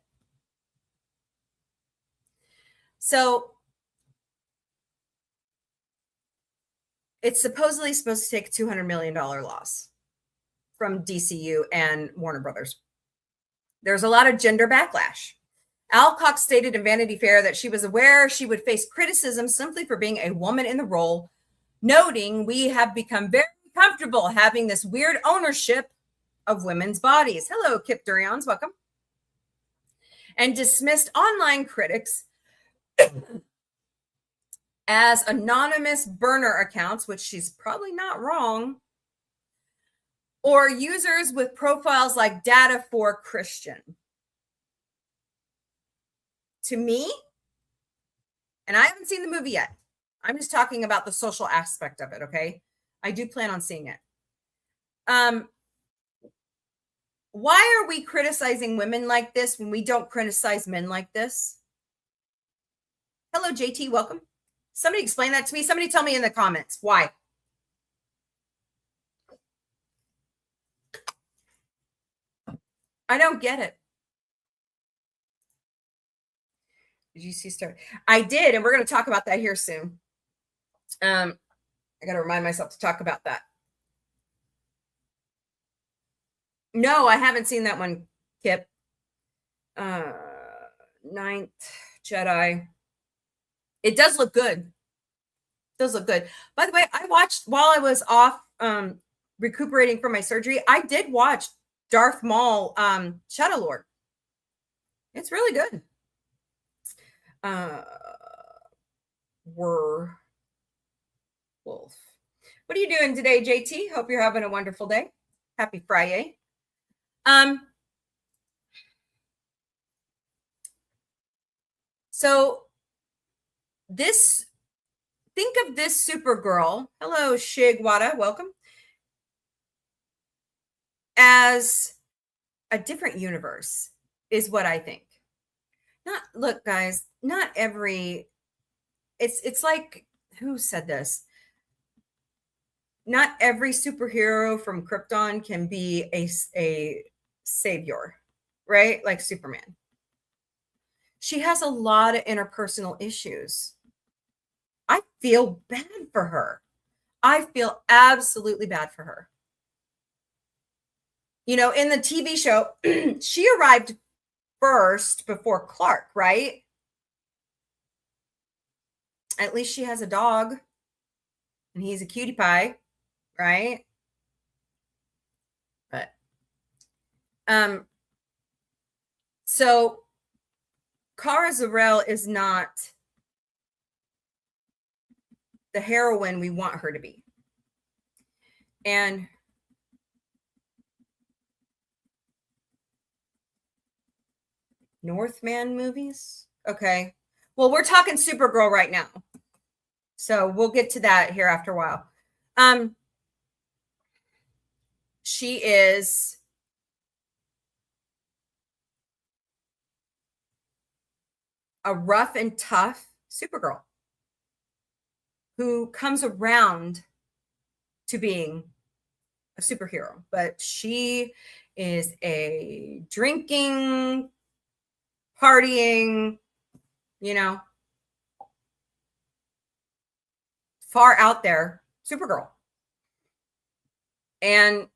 So it's supposedly supposed to take a $200 million loss from DCU and Warner Brothers. There's a lot of gender backlash. Al Cox stated in Vanity Fair that she was aware she would face criticism simply for being a woman in the role, noting we have become very comfortable having this weird ownership of women's bodies. Hello, Kip Durians, welcome. And dismissed online critics as anonymous burner accounts, which she's probably not wrong, or users with profiles like Data for Christian. To me, and I haven't seen the movie yet, I'm just talking about the social aspect of it, okay? I do plan on seeing it. Why are we criticizing women like this when we don't criticize men like this? Hello, JT, welcome. Somebody explain that to me. Somebody tell me in the comments why. I don't get it. Did you see Star? I did, and we're going to talk about that here soon. I got to remind myself to talk about that. No, I haven't seen that one, Kip. Ninth Jedi. It does look good. It does look good. By the way, I watched while I was off recuperating from my surgery. I did watch Darth Maul, Shadow Lord. It's really good. Wolf. What are you doing today, JT? Hope you're having a wonderful day. Happy FriYAY. So think of this Supergirl. Hello, Shigwada, welcome. As a different universe is what I think. Look, guys, not every, it's like, who said this? Not every superhero from Krypton can be a savior, right? Like Superman. She has a lot of interpersonal issues. I feel bad for her. I feel absolutely bad for her. You know, in the TV show, she arrived first before Clark, right? At least she has a dog and he's a cutie pie, right? But so Kara Zor-El is not the heroine we want her to be. And Northman movies? Okay. Well, we're talking Supergirl right now. So we'll get to that here after a while. She is a rough and tough Supergirl who comes around to being a superhero, but she is a drinking, partying, far out there Supergirl. And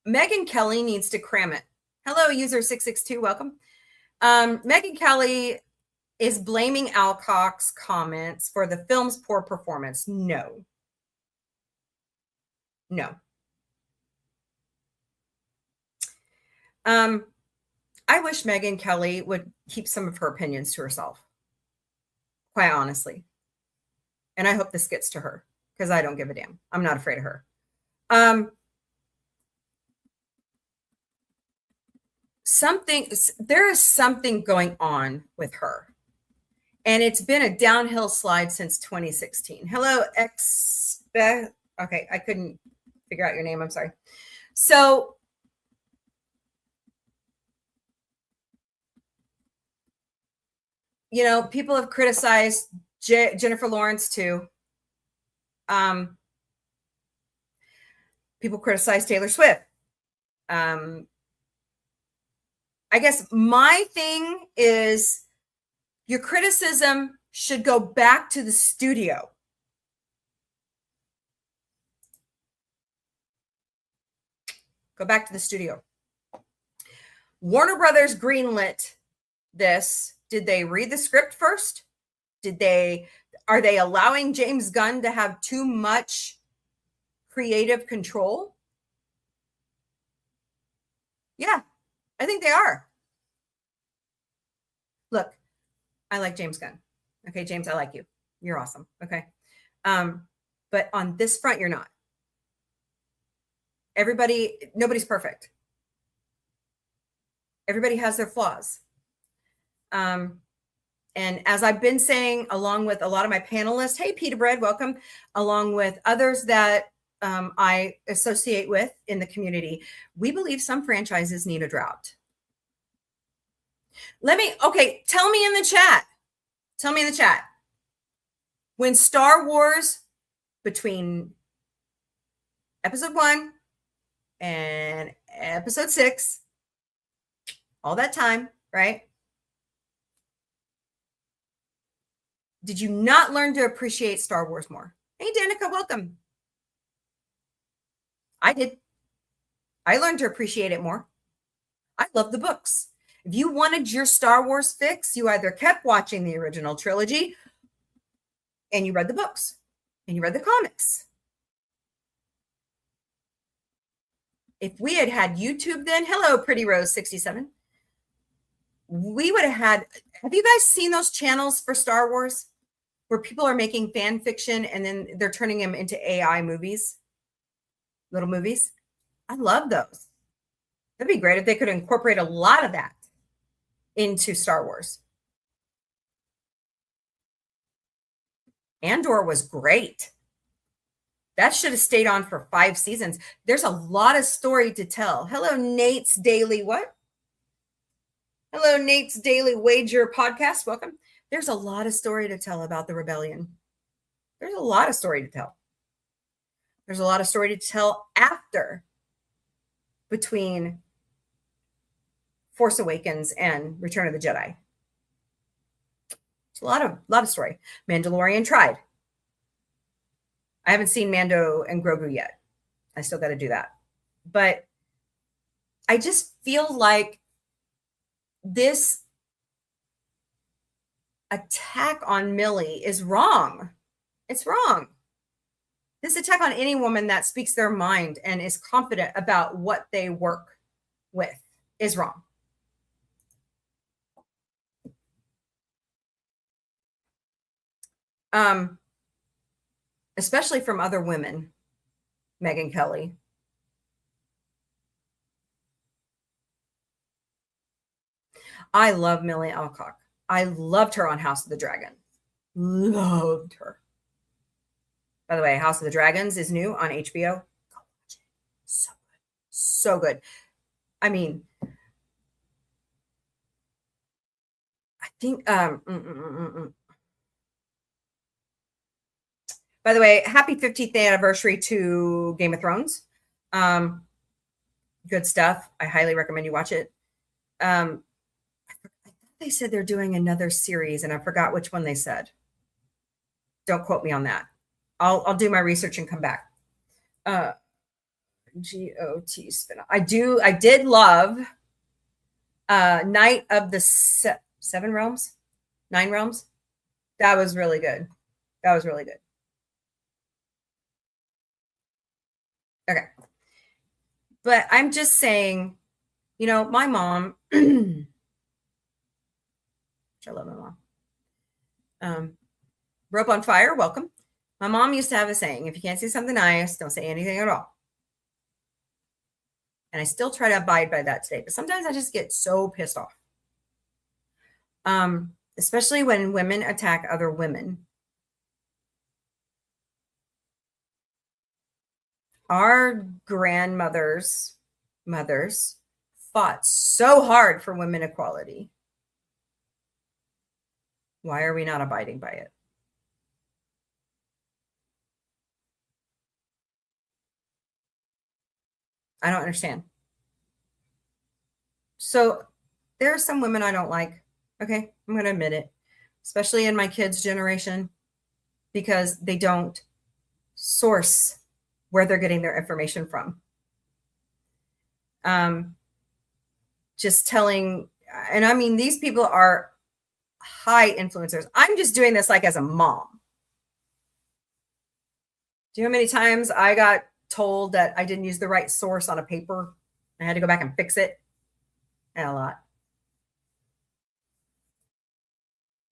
Megyn Kelly needs to cram it. Hello, user 662, welcome. Megyn Kelly is blaming Alcock's comments for the film's poor performance. No. I wish Megyn Kelly would keep some of her opinions to herself, quite honestly. And I hope this gets to her because I don't give a damn. I'm not afraid of her. There is something going on with her. And it's been a downhill slide since 2016. Hello, okay, I couldn't figure out your name. I'm sorry. So, people have criticized Jennifer Lawrence too. People criticize Taylor Swift. I guess my thing is your criticism should go back to the studio. Go back to the studio. Warner Brothers greenlit this. Did they read the script first? Are they allowing James Gunn to have too much creative control? Yeah, I think they are. Look, I like James Gunn. Okay, James, I like you. You're awesome. Okay. But on this front, you're not. Nobody's perfect. Everybody has their flaws. And as I've been saying, along with a lot of my panelists, hey, Pita Bread, welcome, along with others that I associate with in the community, we believe some franchises need a drought. Tell me in the chat. Tell me in the chat. When Star Wars, between episode 1 and episode 6, all that time, right? Did you not learn to appreciate Star Wars more? Hey, Danica, welcome. I did. I learned to appreciate it more. I love the books. If you wanted your Star Wars fix, you either kept watching the original trilogy and you read the books and you read the comics. If we had had YouTube then, hello, Pretty Rose 67, we would have you guys seen those channels for Star Wars where people are making fan fiction and then they're turning them into AI movies, little movies? I love those. That'd be great if they could incorporate a lot of that into Star Wars. Andor was great. That should have stayed on for 5 seasons. There's a lot of story to tell. Hello, Nate's Daily what? Hello, Nate's Daily Wager podcast. Welcome. There's a lot of story to tell about the rebellion. There's a lot of story to tell. There's a lot of story to tell between Force Awakens and Return of the Jedi. It's a lot of story. Mandalorian tried. I haven't seen Mando and Grogu yet. I still got to do that. But I just feel like this attack on Millie is wrong. It's wrong. This attack on any woman that speaks their mind and is confident about what they work with is wrong. Especially from other women, Megyn Kelly. I love Millie Alcock. I loved her on House of the Dragon. Loved her. By the way, House of the Dragons is new on HBO. Go watch it. So good. So good. I mean, I think by the way, happy 50th anniversary to Game of Thrones. Good stuff. I highly recommend you watch it. I thought they said they're doing another series, and I forgot which one they said. Don't quote me on that. I'll do my research and come back. GOT spin. I did love Night of the Seven Realms, Nine Realms. That was really good. That was really good. Okay. But I'm just saying, my mom, which I love my mom. Rope on Fire, welcome. My mom used to have a saying, if you can't say something nice, don't say anything at all. And I still try to abide by that today, but sometimes I just get so pissed off. Especially when women attack other women. Our grandmothers, mothers, fought so hard for women equality. Why are we not abiding by it? I don't understand. So there are some women I don't like. Okay, I'm going to admit it, especially in my kids' generation, because they don't source where they're getting their information from. Just telling, and I mean, these people are high influencers. I'm just doing this like as a mom. Do you know how many times I got told that I didn't use the right source on a paper? I had to go back and fix it. And a lot.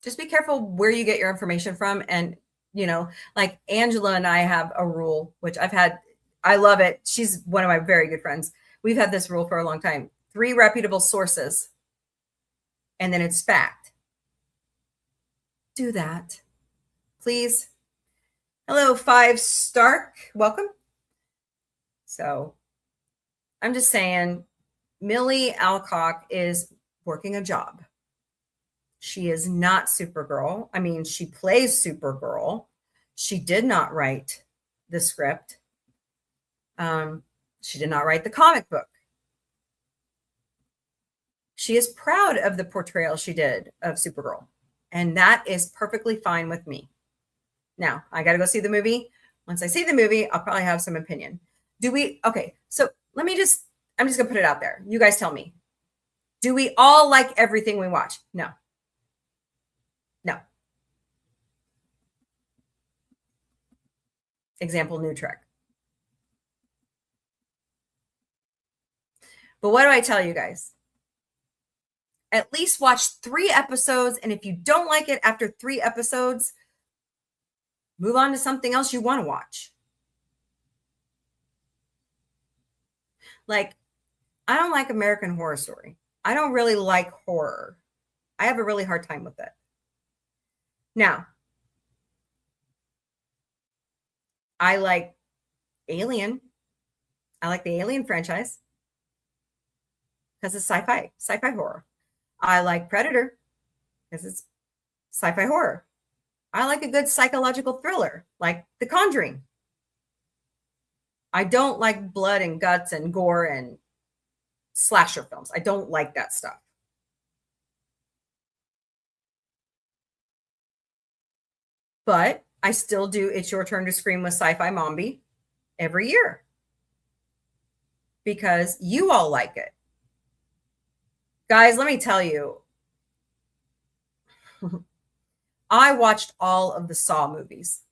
Just be careful where you get your information from. And, like Angela and I have a rule, which I love it. She's one of my very good friends. We've had this rule for a long time. 3 reputable sources, and then it's fact. Do that, please. Hello, 5 Stark. Welcome. So I'm just saying, Millie Alcock is working a job. She is not Supergirl. I mean, she plays Supergirl. She did not write the script. She did not write the comic book. She is proud of the portrayal she did of Supergirl. And that is perfectly fine with me. Now, I got to go see the movie. Once I see the movie, I'll probably have some opinion. Okay, so I'm just going to put it out there. You guys tell me. Do we all like everything we watch? No. No. Example, New Trek. But what do I tell you guys? At least watch 3 episodes. And if you don't like it after 3 episodes, move on to something else you want to watch. Like, I don't like American Horror Story. I don't really like horror. I have a really hard time with it. Now, I like Alien. I like the Alien franchise because it's sci-fi horror. I like Predator because it's sci-fi horror. I like a good psychological thriller like The Conjuring. I don't like blood and guts and gore and slasher films. I don't like that stuff. But I still do It's Your Turn to Scream with Sci-Fi Mombie every year because you all like it. Guys, let me tell you, I watched all of the Saw movies,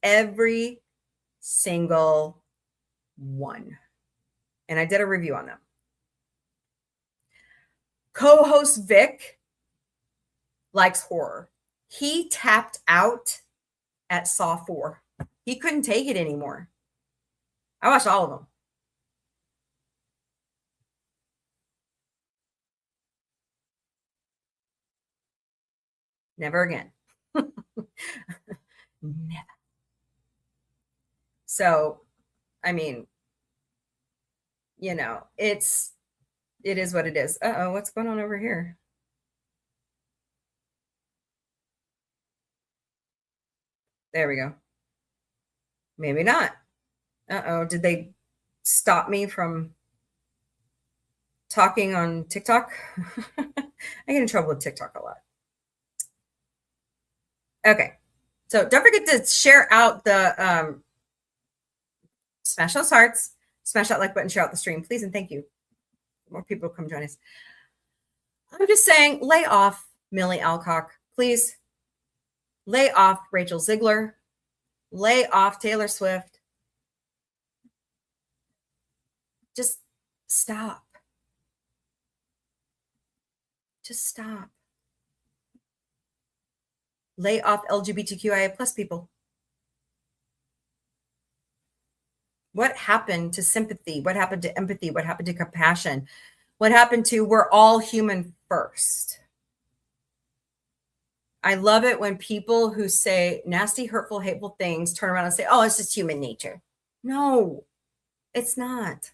every single one, and I did a review on them. Co-host Vic likes horror. He tapped out at Saw 4. He couldn't take it anymore. I watched all of them. Never again. Never. So, I mean, it is what it is. Uh-oh, what's going on over here? There we go. Maybe not. Uh-oh, did they stop me from talking on TikTok. I get in trouble with TikTok a lot. Okay. So don't forget to share out the smash those hearts, smash that like button, share out the stream, please, and thank you. More people come join us. I'm just saying, lay off Millie Alcock, please. Lay off Rachel Ziegler. Lay off Taylor Swift. Just stop. Just stop. Lay off LGBTQIA plus people. What happened to sympathy? What happened to empathy? What happened to compassion? What happened to we're all human first? I love it when people who say nasty, hurtful, hateful things turn around and say, oh, it's just human nature. No, it's not.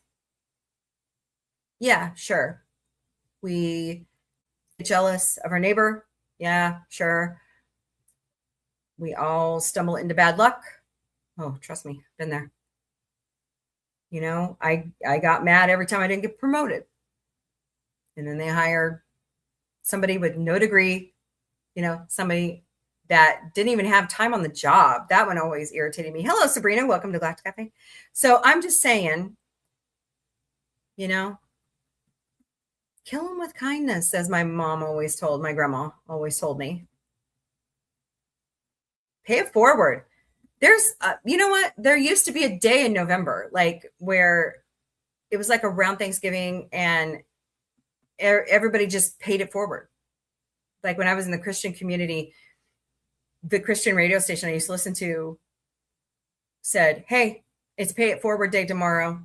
Yeah, sure. We get jealous of our neighbor. Yeah, sure. We all stumble into bad luck. Oh, trust me, been there. You know, I got mad every time I didn't get promoted. And then they hired somebody with no degree, you know, somebody that didn't even have time on the job. That one always irritated me. Hello, Sabrina. Welcome to Galactic Cafe. So I'm just saying, you know, kill them with kindness, as my mom always told, my grandma always told me. Pay it forward. There's, you know what? There used to be a day in November, like where it was like around Thanksgiving and everybody just paid it forward. Like when I was in the Christian community, the Christian radio station I used to listen to said, hey, it's pay it forward day tomorrow.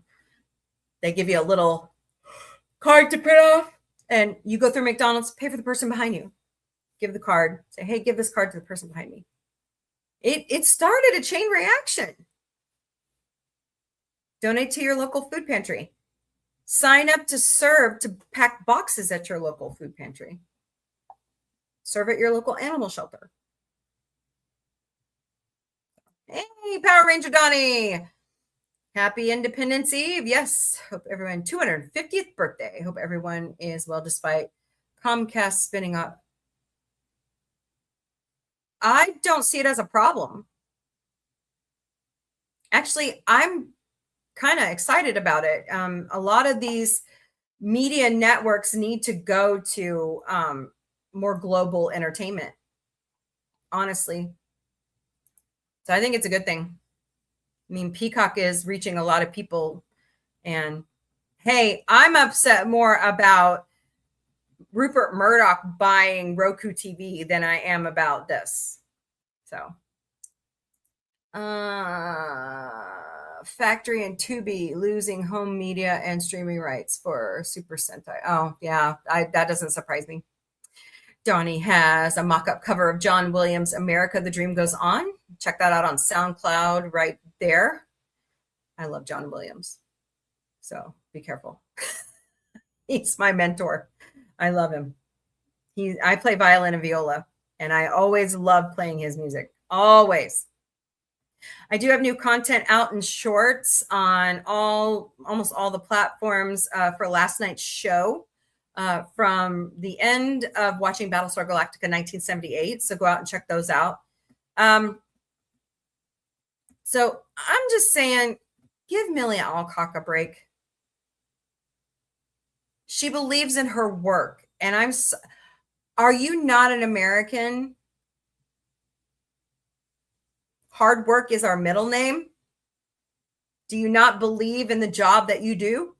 They give you a little card to print off and you go through McDonald's, pay for the person behind you. Give the card, say, hey, give this card to the person behind me. It started a chain reaction. Donate to your local food pantry. Sign up to serve to pack boxes at your local food pantry. Serve at your local animal shelter. Hey, Power Ranger Donnie. Happy Independence Eve. Yes. Hope everyone, 250th birthday. Hope everyone is well despite Comcast spinning up. I don't see it as a problem. Actually, I'm kind of excited about it. A lot of these media networks need to go to more global entertainment, honestly. So I think it's a good thing. I mean, Peacock is reaching a lot of people. And hey, I'm upset more about Rupert Murdoch buying Roku TV than I am about this. So, Factory and Tubi losing home media and streaming rights for Super Sentai. Oh, yeah, that doesn't surprise me. Donnie has a mock-up cover of John Williams' America, The Dream Goes On. Check that out on SoundCloud right there. I love John Williams. So be careful. He's my mentor. I love him. I play violin and viola, and I always love playing his music. Always. I do have new content out in shorts on almost all the platforms for last night's show from the end of watching Battlestar Galactica 1978. So go out and check those out. So I'm just saying, give Millie Alcock a break. She believes in her work. And are you not an American? Hard work is our middle name. Do you not believe in the job that you do?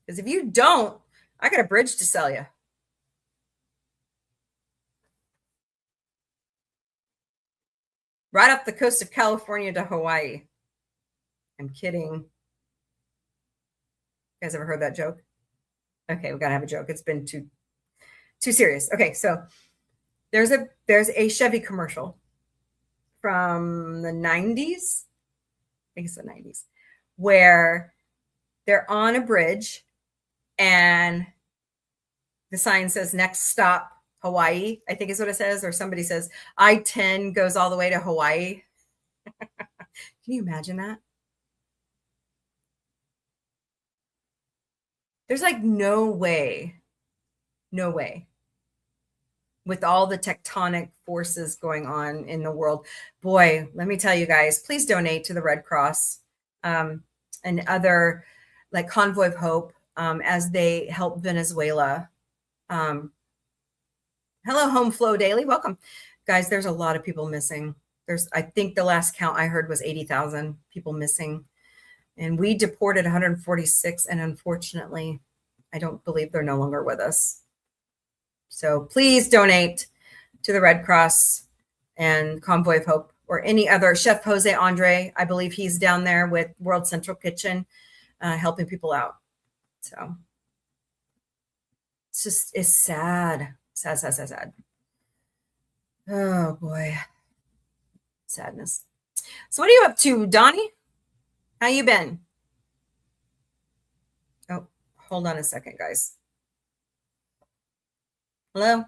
Because if you don't, I got a bridge to sell you. Right off the coast of California to Hawaii. I'm kidding. You guys ever heard that joke? Okay, we gotta have a joke. It's been too serious. Okay, so there's a Chevy commercial from the 90s. I think it's the 90s, where they're on a bridge and the sign says next stop Hawaii, I think is what it says, or somebody says I-10 goes all the way to Hawaii. Can you imagine that? There's like no way with all the tectonic forces going on in the world. Boy, let me tell you guys, please donate to the Red Cross and other like Convoy of Hope as they help Venezuela. Hello, Home Flow Daily. Welcome. Guys, there's a lot of people missing. I think the last count I heard was 80,000 people missing. And we deported 146. And unfortunately, I don't believe they're no longer with us. So please donate to the Red Cross and Convoy of Hope or any other. Chef Jose Andre, I believe he's down there with World Central Kitchen helping people out. So it's sad. Sad. Oh boy. Sadness. So what are you up to, Donnie? How you been? Oh, hold on a second, guys. Hello?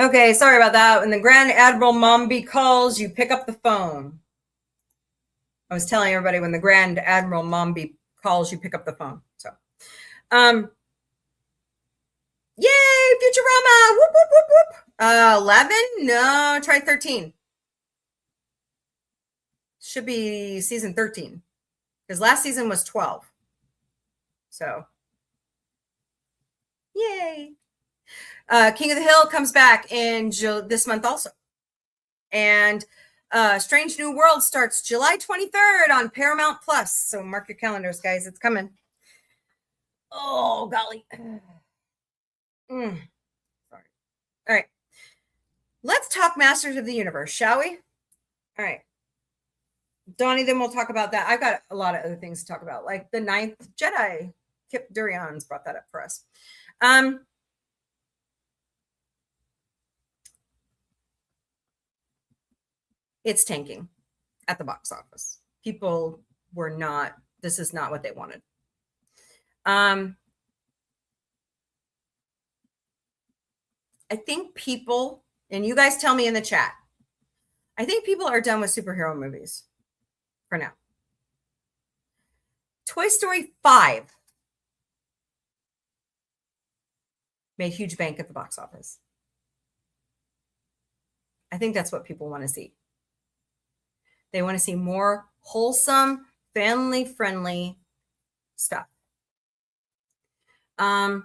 Okay, sorry about that. When the Grand Admiral Mombie calls, you pick up the phone. I was telling everybody when the Grand Admiral Mombie calls, you pick up the phone. So, yay, Futurama! Whoop, whoop, whoop, whoop. 11? No, try 13. Should be season 13 because last season was 12. So, yay. King of the Hill comes back in this month also. And Strange New World starts July 23rd on Paramount Plus. So mark your calendars, guys. It's coming. Oh, golly. Sorry. All right. Let's talk Masters of the Universe, shall we? All right. Donnie, then we'll talk about that. I've got a lot of other things to talk about, like the Ninth Jedi. Kip Durian's brought that up for us. It's tanking at the box office. People were not, this is not what they wanted. I think people, and you guys tell me in the chat, I think people are done with superhero movies for now. Toy Story 5 made huge bank at the box office. I think that's what people want to see. They want to see more wholesome, family-friendly stuff. I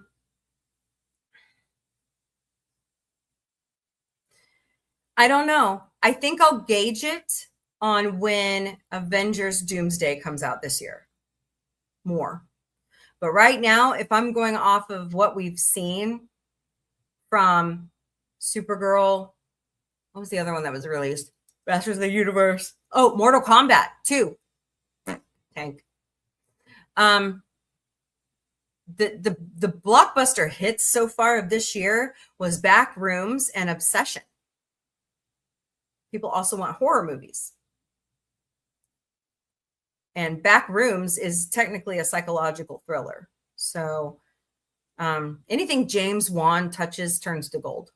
don't know. I think I'll gauge it on when Avengers Doomsday comes out this year. More. But right now, if I'm going off of what we've seen from Supergirl, what was the other one that was released? Masters of the Universe. Oh, Mortal Kombat 2. Tank. The blockbuster hits so far of this year was Backrooms and Obsession. People also want horror movies. And Backrooms is technically a psychological thriller. So anything James Wan touches turns to gold.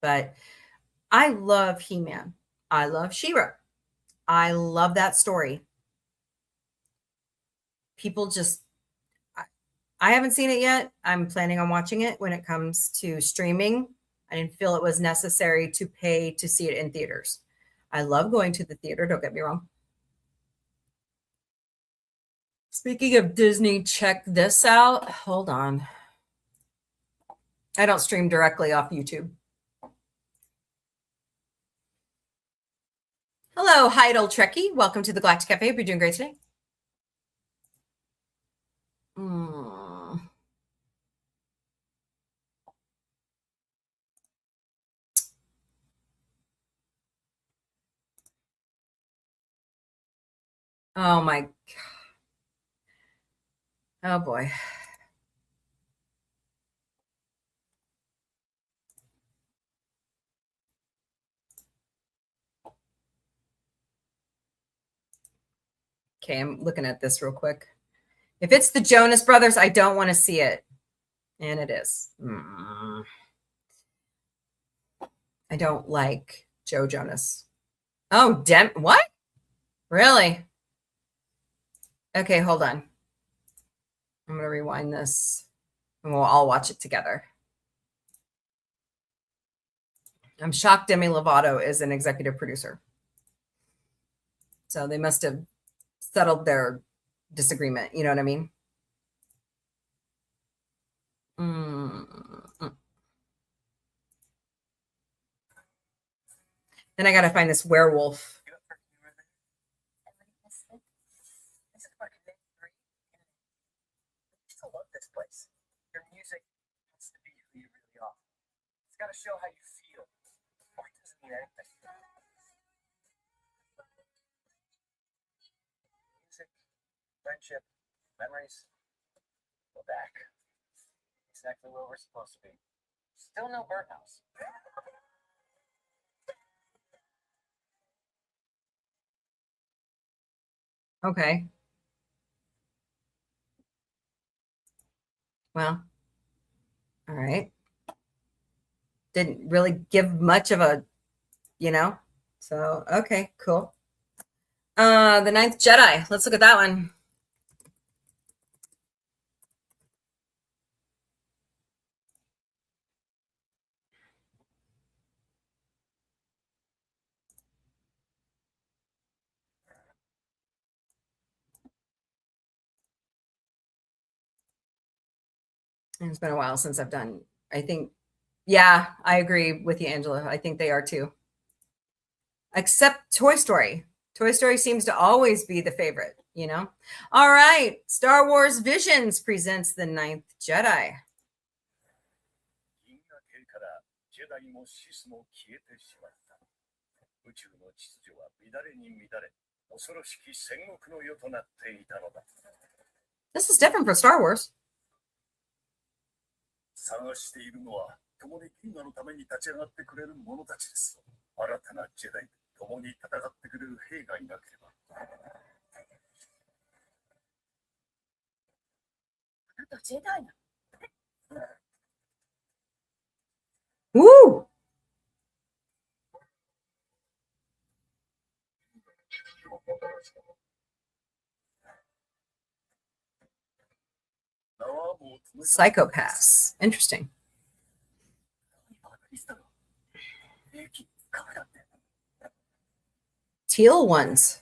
But I love He-Man. I love She-Ra. I love that story. People just, I haven't seen it yet. I'm planning on watching it when it comes to streaming. I didn't feel it was necessary to pay to see it in theaters. I love going to the theater, don't get me wrong. Speaking of Disney, check this out. Hold on. I don't stream directly off YouTube. Hello, hi, old Trekkie. Welcome to the Galactic Cafe. Hope you're doing great today. Oh my God. Oh boy. Okay, I'm looking at this real quick. If it's the Jonas Brothers, I don't want to see it. And it is. I don't like Joe Jonas. Oh, what? Really? Okay, hold on. I'm going to rewind this and we'll all watch it together. I'm shocked Demi Lovato is an executive producer. So they must have settled their disagreement. You know what I mean? Then I got to find this werewolf. Got to show how you feel. Art doesn't mean anything. Music, friendship, memories. Go back. Exactly where we're supposed to be. Still no birdhouse. Okay. Well, all right. Didn't really give much of a, so okay, cool. The Ninth Jedi. Let's look at that one. It's been a while since I've done, I think, yeah, I agree with you, Angela. I think they are too. Except Toy Story. Toy Story seems to always be the favorite, All right. Star Wars Visions presents The Ninth Jedi. This is different from Star Wars. 探しているのは共に銀河のために立ち上がってくれる者たちです。新たなジェダイと共に戦ってくれる兵がいなければ。あなたジェダイなの？Woo! Psychopaths. Interesting. Teal ones.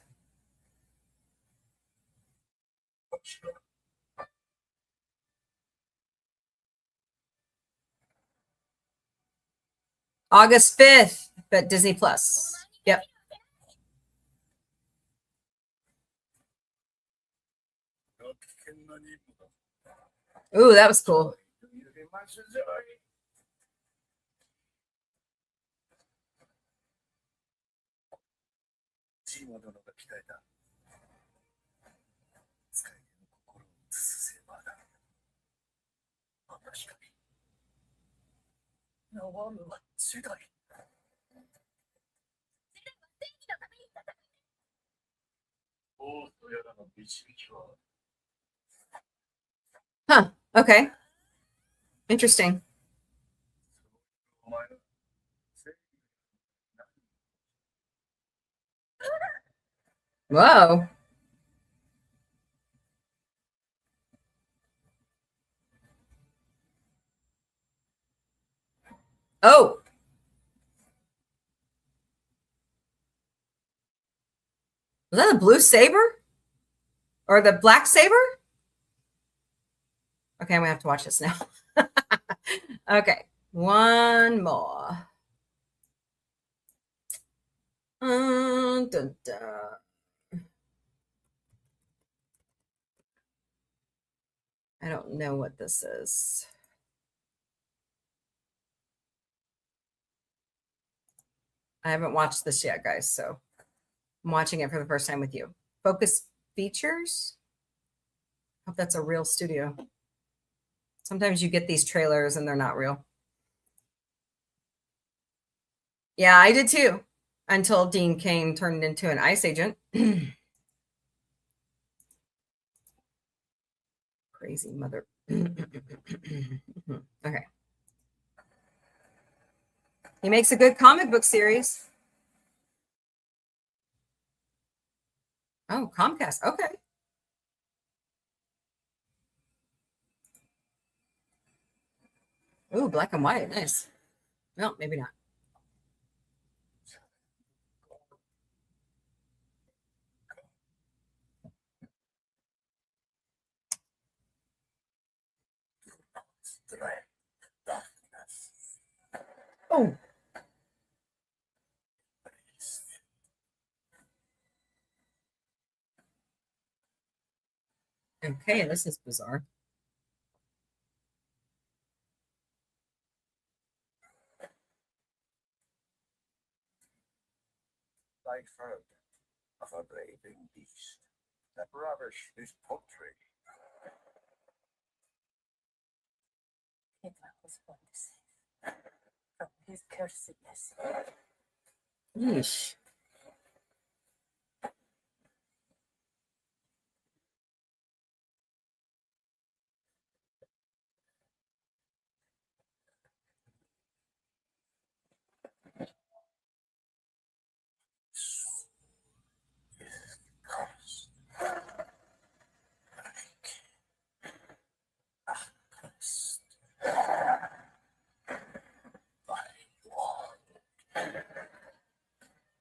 August 5th, but Disney Plus. Yep. Ooh, that was cool. Huh. Okay. Interesting. Whoa. Oh. Was that a blue saber? Or the black saber? Okay, I'm gonna have to watch this now. Okay, one more. Dun, dun. I don't know what this is. I haven't watched this yet, guys, so I'm watching it for the first time with you. Focus Features. Hope that's a real studio. Sometimes you get these trailers and they're not real. Yeah, I did too. Until Dean Cain turned into an ICE agent. Crazy mother. Okay. He makes a good comic book series. Oh, Comcast. Okay. Ooh, black and white. Nice. No, maybe not. Oh. Okay, this is bizarre. Like fruit of a braving beast. That rubbish is poultry. Hitler was born to save from his cursedness. Yeesh.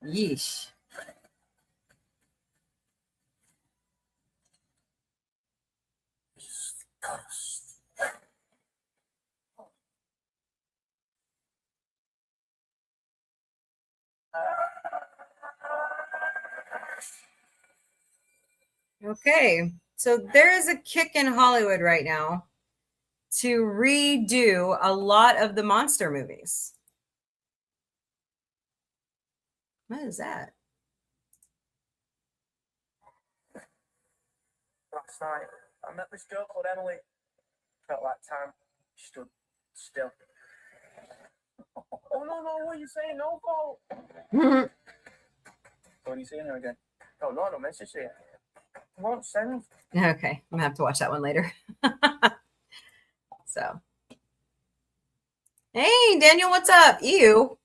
Yeesh. Okay, so there is a kick in Hollywood right now to redo a lot of the monster movies. What is that? Last night, I met this girl called Emily. Felt like time stood still. Oh, no, what are you saying? No fault. When are you seeing her again? Oh, no, I don't message her. I won't send. Okay, I'm gonna have to watch that one later. So, hey, Daniel, what's up? You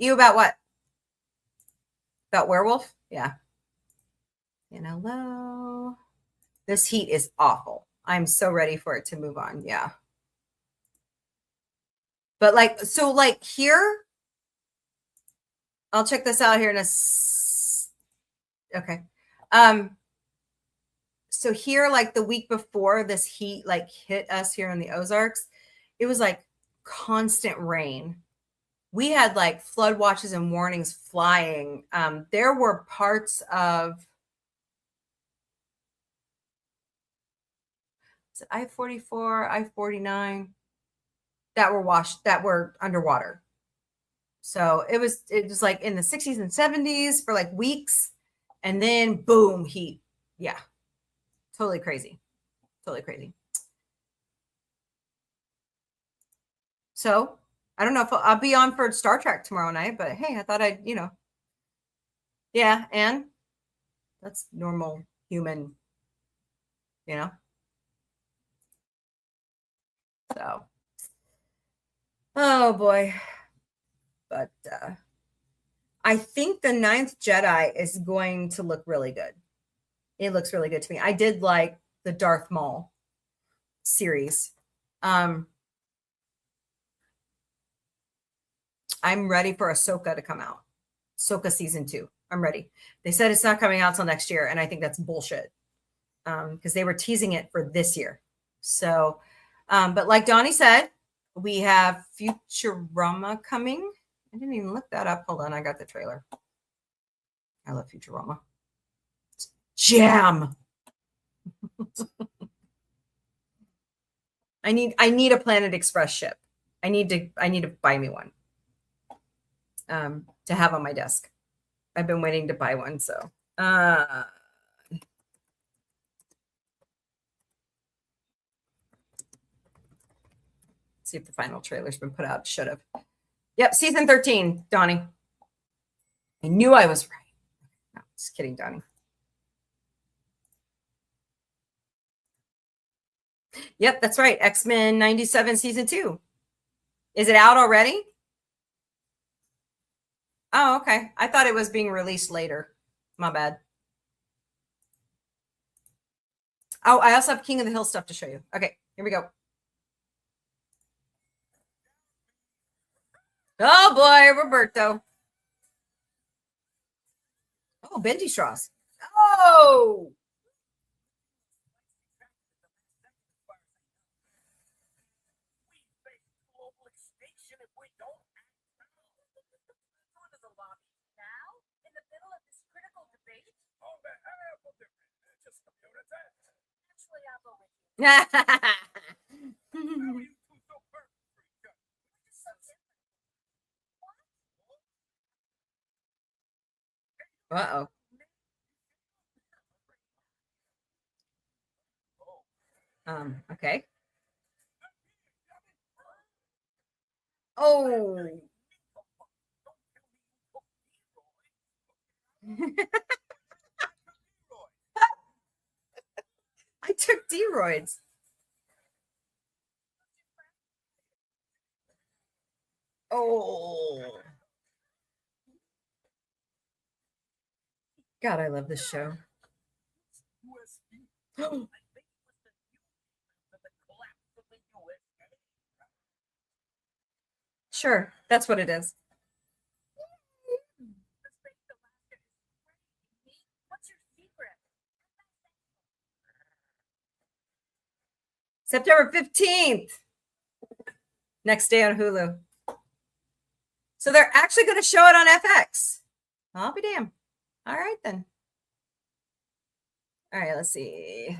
about what? About werewolf? Yeah. And hello. This heat is awful. I'm so ready for it to move on. Yeah. But like, so like here, I'll check this out here in a okay. So here, like the week before this heat like hit us here in the Ozarks, it was like constant rain. We had like flood watches and warnings flying. There were parts of I-44, I-49 that were underwater. So it was like in the 60s and 70s for like weeks, and then boom, heat. Yeah. Totally crazy. Totally crazy. So I don't know if I'll be on for Star Trek tomorrow night, but hey, I thought I'd, yeah, and that's normal human, So, oh boy. But I think the Ninth Jedi is going to look really good. It looks really good to me. I did like the Darth Maul series. I'm ready for Ahsoka to come out. Ahsoka season 2. I'm ready. They said it's not coming out till next year, and I think that's bullshit. Because they were teasing it for this year. So, but like Donnie said, we have Futurama coming. I didn't even look that up. Hold on, I got the trailer. I love Futurama. It's jam. I need a Planet Express ship. I need to buy me one. To have on my desk. I've been waiting to buy one, so see if the final trailer's been put out. Should have. Yep, season 13, Donnie. I knew I was right. No, just kidding, Donnie. Yep, that's right. X-Men 97 season 2. Is it out already? Oh, okay. I thought it was being released later. My bad. Oh, I also have King of the Hill stuff to show you. Okay, here we go. Oh boy, Roberto. Oh, bendy straws. Oh, uh-oh. Okay. Oh. I took D-roids. Oh. God, I love this show. Sure, that's what it is. September 15th. Next day on Hulu. So they're actually going to show it on FX. I'll be damned. All right, then. All right, let's see.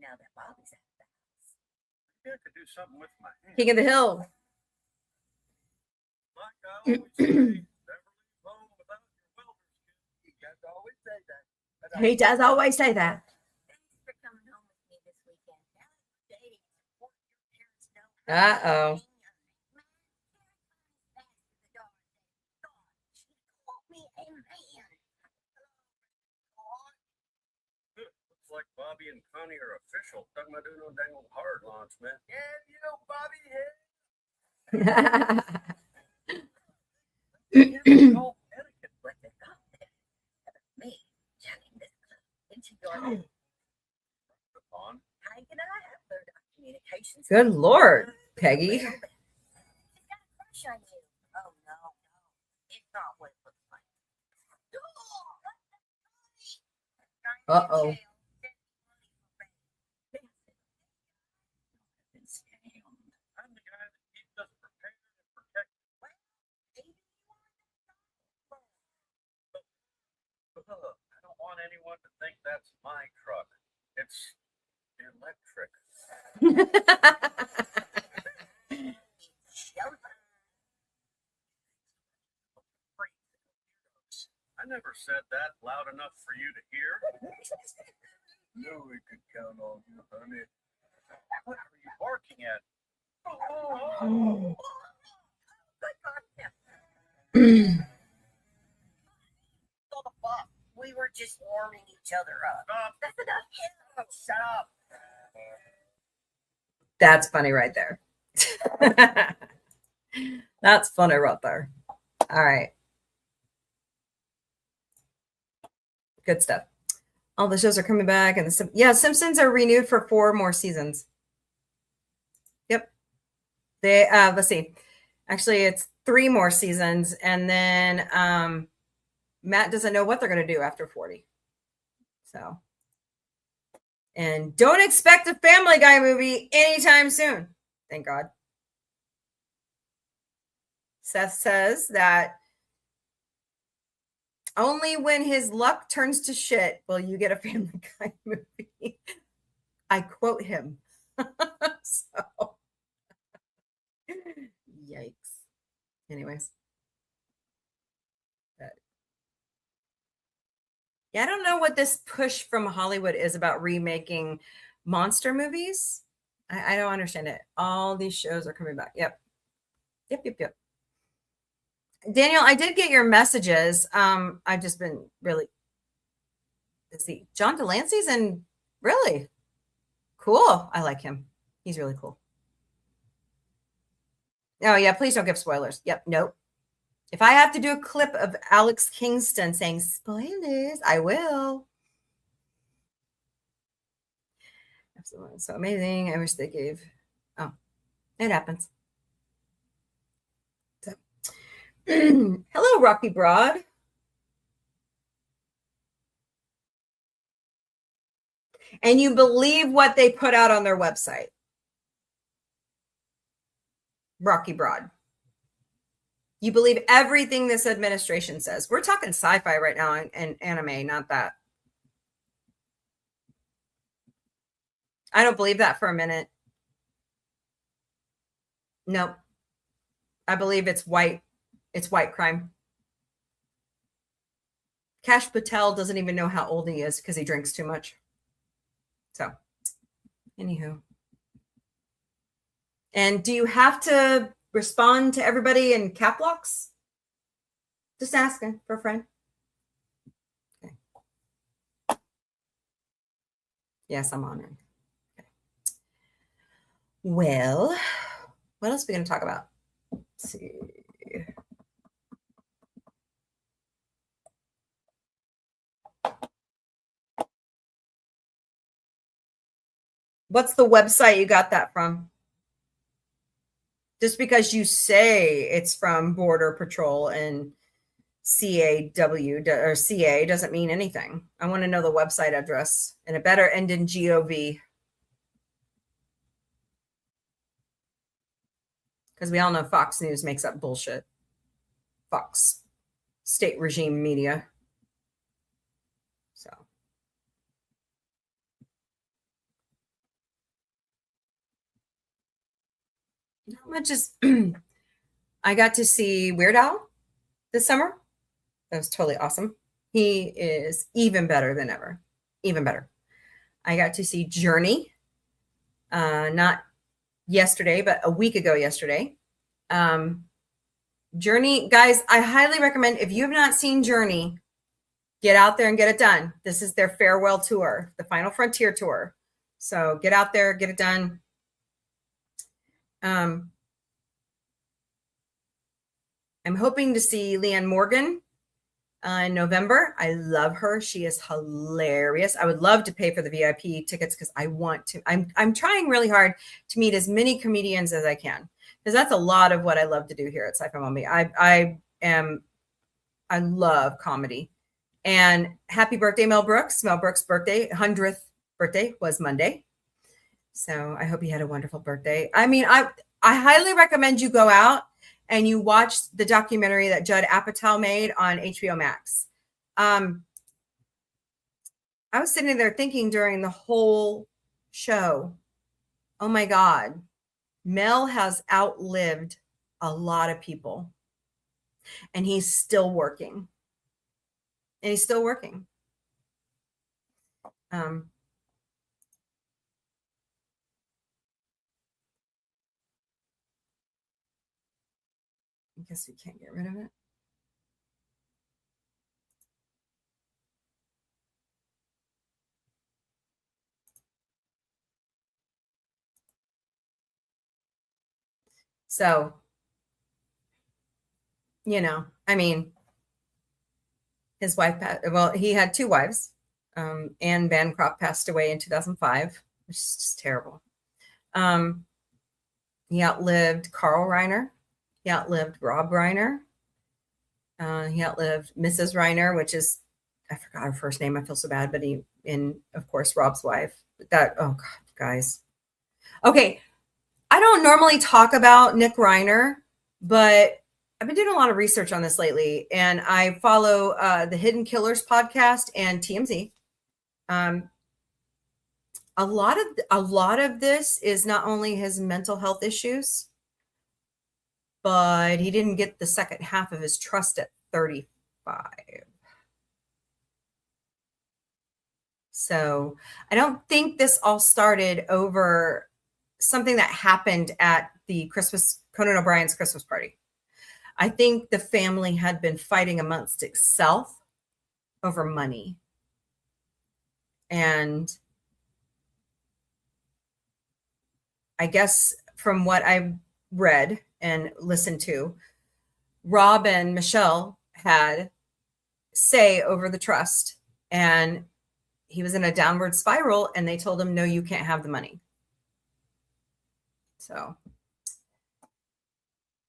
Now that Bobby's at the house. Maybe I could do something with my hand. King of the Hill. Like I always say, never leave home without your welder's kit. You guys always say that. He does always say that. Thanks for coming home with me this weekend. Now that we're dating, it's important your parents know how to Uh-oh. hang your man. She called me a man. Looks like Bobby and Connie are official. Talking about doing no dangle hard launch, man. Yeah, you know, Bobby hit. Yeah, golf etiquette. What they got there. Me, checking this club into your On. Hank and I have learned our communications. Good Lord, Peggy. She's got a crush on you. Oh, no. It's not what it looks like. Uh-oh. I'm the guy that keeps us prepared and protected. I don't want anyone to think that's my truck. It's electric. I never said that loud enough for you to hear. No, we could count on you, honey. What are you barking at? What the fuck? We were just warming each other up. Stop. That's enough. Yeah. Shut up. That's funny right there. That's funny right there. All right. Good stuff. All the shows are coming back, and Simpsons are renewed for 4 more seasons. Yep. They let's see. Actually, it's 3 more seasons, and then Matt doesn't know what they're going to do after 40. So, and don't expect a Family Guy movie anytime soon. Thank God. Seth says that only when his luck turns to shit will you get a Family Guy movie. I quote him. So, yikes. Anyways. But, yeah, I don't know what this push from Hollywood is about remaking monster movies. I don't understand it. All these shows are coming back. Yep. Daniel, I did get your messages. I've just been really busy. John Delancey's in, really cool. I like him. He's really cool. Oh yeah, please don't give spoilers. Yep, nope. If I have to do a clip of Alex Kingston saying spoilers, I will. Absolutely. So amazing. I wish they gave. Oh, it happens. So. Hello, Rocky Broad. And you believe what they put out on their website. Rocky Broad. You believe everything this administration says. We're talking sci-fi right now and anime, not that. I don't believe that for a minute. Nope. I believe it's white. It's white crime. Kash Patel doesn't even know how old he is because he drinks too much. So, anywho. And do you have to respond to everybody in cap locks? Just asking for a friend. Okay. Yes, I'm honored. Okay. Well, what else are we going to talk about? Let's see. What's the website you got that from? Just because you say it's from Border Patrol and CAW or CA doesn't mean anything. I want to know the website address, and it better end in GOV. Because we all know Fox News makes up bullshit. Fox, state regime media. So. Not much is I got to see Weird Al this summer. That was totally awesome. He is even better than ever. Even better. I got to see Journey. Not yesterday, but a week ago yesterday. Journey, guys, I highly recommend, if you have not seen Journey, Get out there and get it done. This is their farewell tour, the Final Frontier tour. So get out there, get it done. I'm hoping to see Leanne Morgan in November. I love her. She is hilarious. I would love to pay for the VIP tickets because I want to. I'm trying really hard to meet as many comedians as I can because that's a lot of what I love to do here at Sci-Fi Mombie. I love comedy. And happy birthday, Mel Brooks. Mel Brooks' birthday, 100th birthday was Monday. So I hope he had a wonderful birthday. I mean, I highly recommend you go out and you watch the documentary that Judd Apatow made on HBO Max. I was sitting there thinking during the whole show, oh my God, Mel has outlived a lot of people. And he's still working. And he's still working. I guess we can't get rid of it. So, you know, I mean, his wife, well, he had two wives. Anne Bancroft passed away in 2005, which is just terrible. He outlived Carl Reiner. He outlived Rob Reiner. He outlived Mrs. Reiner, which is, I forgot her first name. I feel so bad, but of course, Rob's wife. Oh God, guys. Okay. I don't normally talk about Nick Reiner, but I've been doing a lot of research on this lately, and I follow the Hidden Killers podcast and TMZ. A lot of this is not only his mental health issues, but he didn't get the second half of his trust at 35. So I don't think this all started over something that happened at the Conan O'Brien's Christmas party. I think the family had been fighting amongst itself over money. And I guess from what I've read and listened to, Rob and Michelle had say over the trust, and he was in a downward spiral, and they told him, no, you can't have the money. So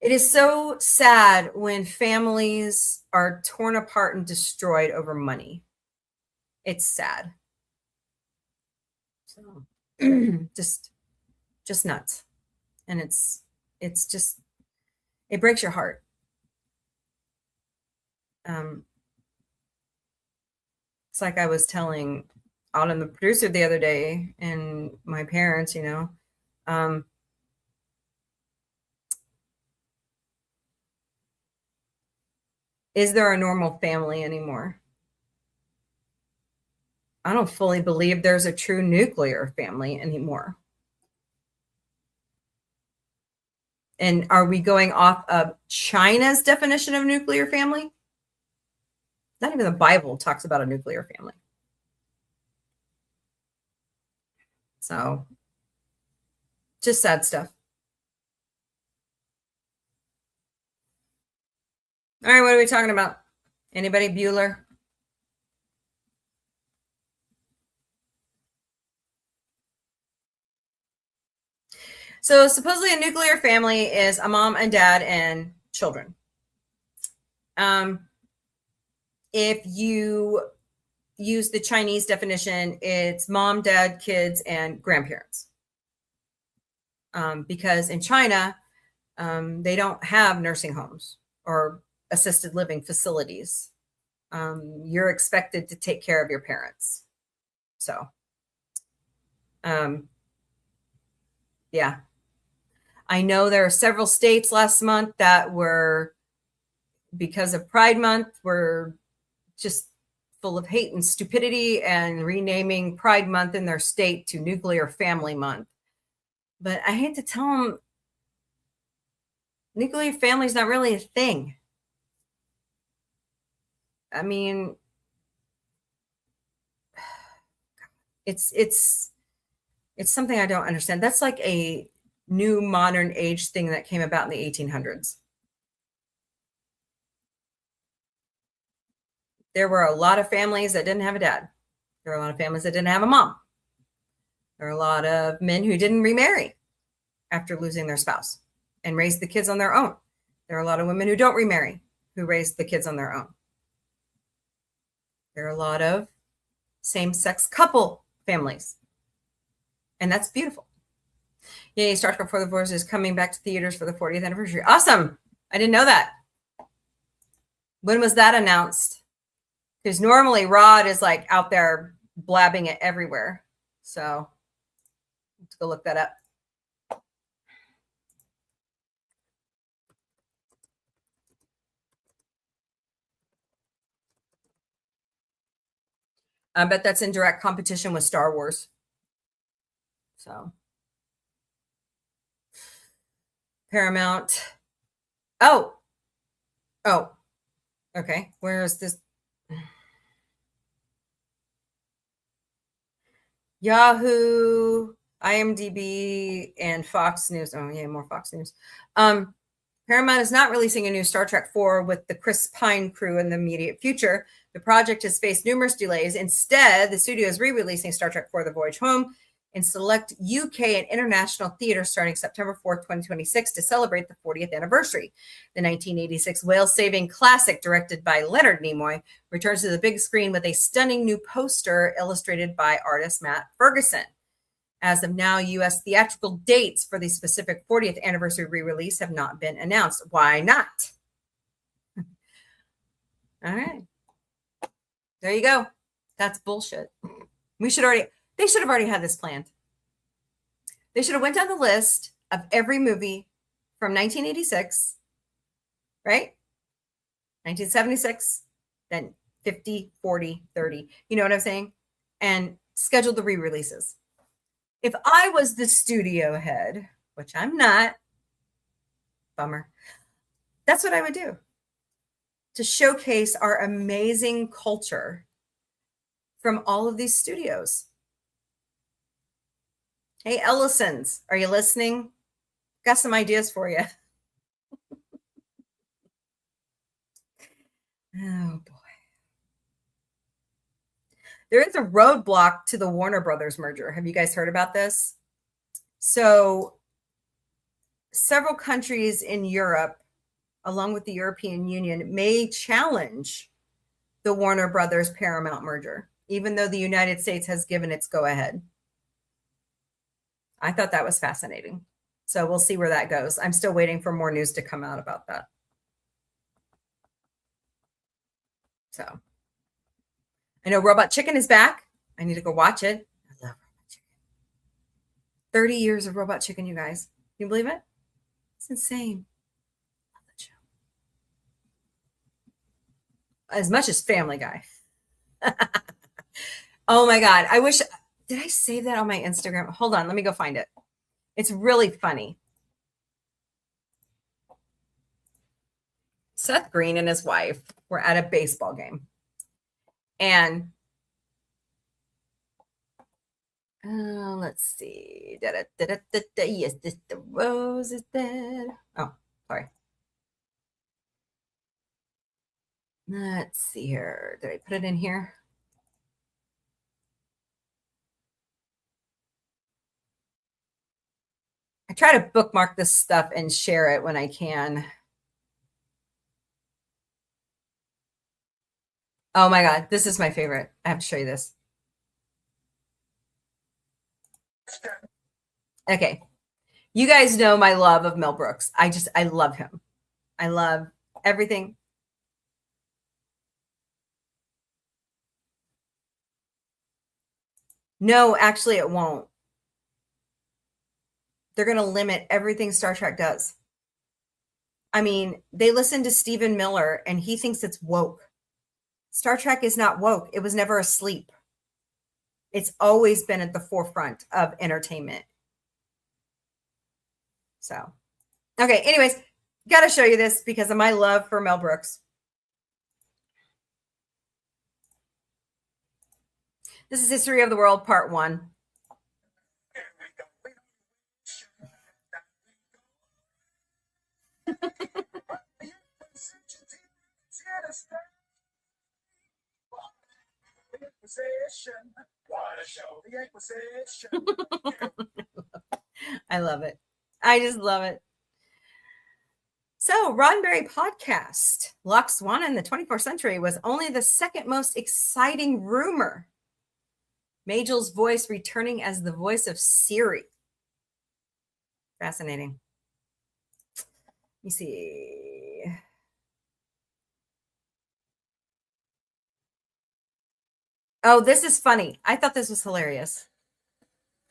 it is so sad when families are torn apart and destroyed over money. It's sad. So just nuts. And it's just, it breaks your heart. It's like I was telling Autumn, the producer, the other day, and my parents, is there a normal family anymore? I don't fully believe there's a true nuclear family anymore. And are we going off of China's definition of nuclear family? Not even the Bible talks about a nuclear family. So, just sad stuff. All right, what are we talking about? Anybody? Bueller? So supposedly a nuclear family is a mom and dad and children. If you use the Chinese definition, it's mom, dad, kids, and grandparents. Because in China, they don't have nursing homes or assisted living facilities. You're expected to take care of your parents. So, yeah. I know there are several states last month that were, because of Pride Month, were just full of hate and stupidity and renaming Pride Month in their state to Nuclear Family Month. But I hate to tell them, nuclear family is not really a thing. I mean, It's something I don't understand. That's like a new modern age thing that came about in the 1800s. There were a lot of families that didn't have a dad. There were a lot of families that didn't have a mom. There are a lot of men who didn't remarry after losing their spouse and raised the kids on their own. There are a lot of women who don't remarry who raised the kids on their own. There are a lot of same-sex couple families. And that's beautiful. Yay, Star Trek for the Voice is coming back to theaters for the 40th anniversary. Awesome. I didn't know that. When was that announced? Because normally Rod is like out there blabbing it everywhere. So let's go look that up. I bet that's in direct competition with Star Wars. So Paramount. Oh. Okay. Where is this? Yahoo, IMDb, and Fox News. Oh, yeah, more Fox News. Paramount is not releasing a new Star Trek 4 with the Chris Pine crew in the immediate future. The project has faced numerous delays. Instead, the studio is re-releasing Star Trek 4 The Voyage Home in select UK and international theaters starting September 4th, 2026 to celebrate the 40th anniversary. The 1986 whale-saving classic, directed by Leonard Nimoy, returns to the big screen with a stunning new poster illustrated by artist Matt Ferguson. As of now, U.S. theatrical dates for the specific 40th anniversary re-release have not been announced. Why not? All right. There you go. That's bullshit. They should have already had this planned. They should have went down the list of every movie from 1986, right? 1976, then 50, 40, 30. You know what I'm saying? And scheduled the re-releases. If I was the studio head, which I'm not, bummer, that's what I would do to showcase our amazing culture from all of these studios. Hey, Ellisons, are you listening? Got some ideas for you. Oh, boy. There is a roadblock to the Warner Brothers merger. Have you guys heard about this? So several countries in Europe, along with the European Union, may challenge the Warner Brothers Paramount merger, even though the United States has given its go-ahead. I thought that was fascinating. So we'll see where that goes. I'm still waiting for more news to come out about that. So I know Robot Chicken is back. I need to go watch it. I love Robot Chicken. 30 years of Robot Chicken, you guys. Can you believe it? It's insane. Love that show. As much as Family Guy. Oh my God. I wish, did I save that on my Instagram? Hold on, let me go find it. It's really funny. Seth Green and his wife were at a baseball game. And let's see. Yes, this the rose is dead. Oh, sorry. Let's see here. Did I put it in here? I try to bookmark this stuff and share it when I can. Oh my God, this is my favorite. I have to show you this. Okay. You guys know my love of Mel Brooks. I love him. I love everything. No, actually it won't. They're going to limit everything Star Trek does. I mean, they listen to Stephen Miller and he thinks it's woke. Star Trek is not woke. It was never asleep. It's always been at the forefront of entertainment. So, okay. Anyways, got to show you this because of my love for Mel Brooks. This is History of the World, Part 1. I love it. I just love it. So, Roddenberry podcast. Black Swan in the 24th century was only the second most exciting rumor. Magel's voice returning as the voice of Siri. Fascinating. Let me see. Oh, this is funny. I thought this was hilarious.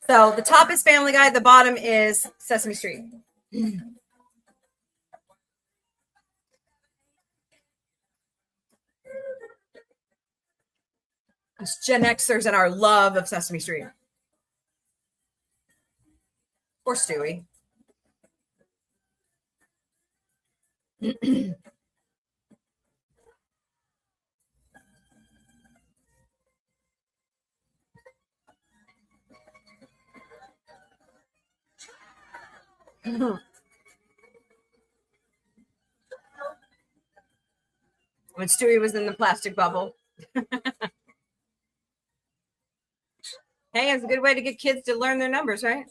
So the top is Family Guy. The bottom is Sesame Street. It's Gen Xers and our love of Sesame Street. Or Stewie. When Stewie was in the plastic bubble. Hey, it's a good way to get kids to learn their numbers, right?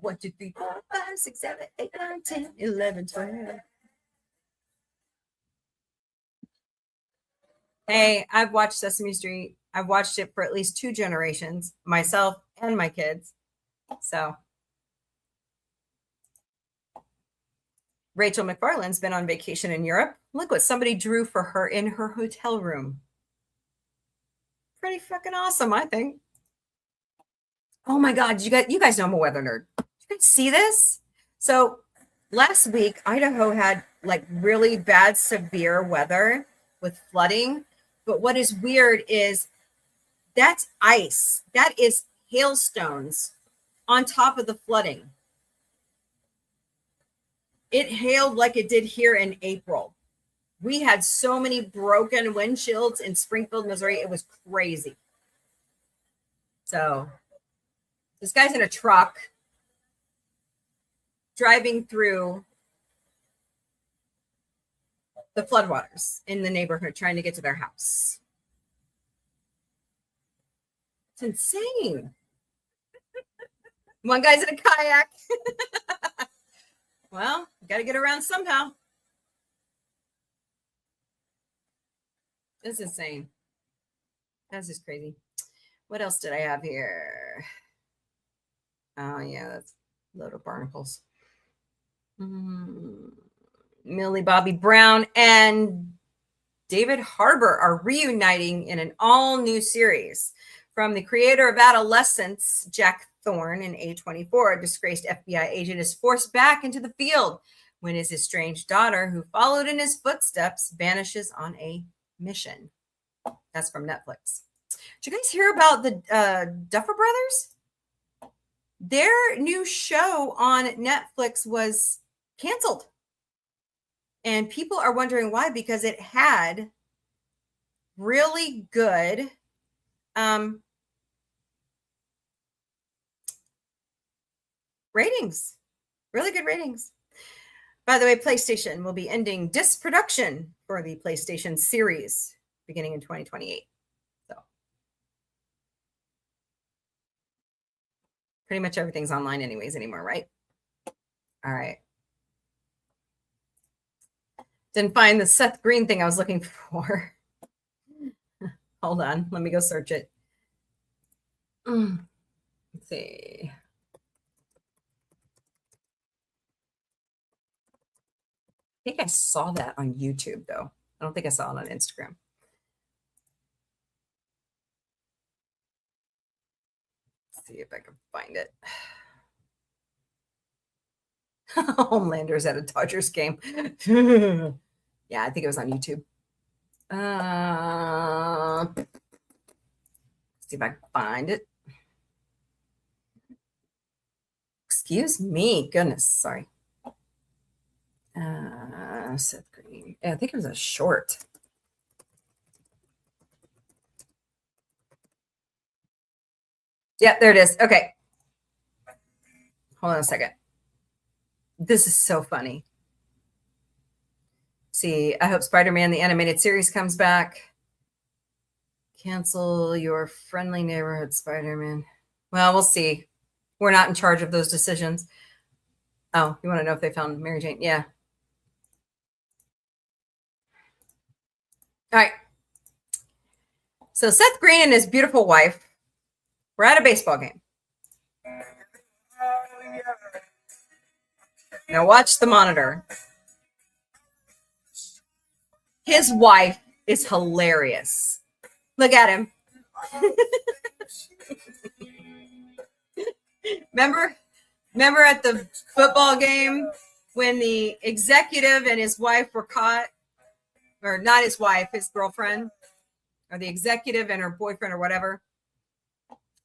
1, 2, 3, 4, 5, 6, 7, 8, 9, 10, 11, 12. Hey, I've watched Sesame Street. I've watched it for at least 2 generations, myself and my kids. So Rachel McFarlane's been on vacation in Europe. Look what somebody drew for her in her hotel room. Pretty fucking awesome, I think. Oh my God, you guys know I'm a weather nerd. You guys see this? So last week, Idaho had like really bad, severe weather with flooding. But what is weird is that's ice. That is hailstones on top of the flooding. It hailed like it did here in April. We had so many broken windshields in Springfield, Missouri. It was crazy. So this guy's in a truck driving through the floodwaters in the neighborhood, trying to get to their house. It's insane. One guy's in a kayak. Well, got to get around somehow. This is insane. That's just crazy. What else did I have here? Oh, yeah, that's a load of barnacles. Millie Bobby Brown and David Harbour are reuniting in an all-new series. From the creator of Adolescence, Jack Thorne in A24, a disgraced FBI agent is forced back into the field when his estranged daughter, who followed in his footsteps, vanishes on a mission. That's from Netflix. Did you guys hear about the Duffer Brothers? Their new show on Netflix was canceled. And people are wondering why, because it had really good ratings. Really good ratings. By the way, PlayStation will be ending disc production for the PlayStation series beginning in 2028. So pretty much everything's online anyways anymore, right? All right. Didn't find the Seth Green thing I was looking for. Hold on. Let me go search it. Let's see. I think I saw that on YouTube, though. I don't think I saw it on Instagram. Let's see if I can find it. Homelander's at a Dodgers game. Yeah, I think it was on YouTube. See if I can find it. Excuse me. Goodness, sorry. Seth Green. Yeah, I think it was a short. Yeah, there it is. Okay. Hold on a second. This is so funny. See, I hope Spider-Man the animated series comes back. Cancel your friendly neighborhood Spider-Man. Well, we'll see. We're not in charge of those decisions. Oh, you want to know if they found Mary Jane? Yeah. All right. So Seth Green and his beautiful wife were at a baseball game. Now watch the monitor. His wife is hilarious. Look at him. Remember at the football game when the executive and his wife were caught, or not his wife, his girlfriend, or the executive and her boyfriend or whatever.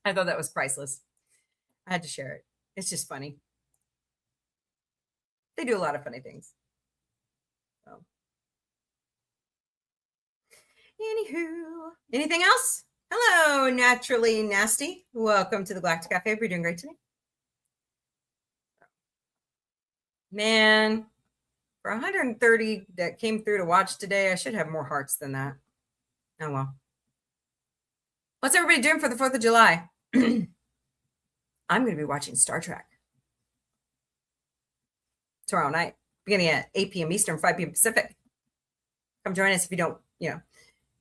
I thought that was priceless. I had to share it. It's just funny. They do a lot of funny things. So. Anywho, anything else? Hello, Naturally Nasty. Welcome to the Galactic Cafe. We're doing great today. Man, for 130 that came through to watch today, I should have more hearts than that. Oh, well. What's everybody doing for the 4th of July? I'm going to be watching Star Trek tomorrow night, beginning at 8 p.m. Eastern, 5 p.m. Pacific. Come join us if you don't, if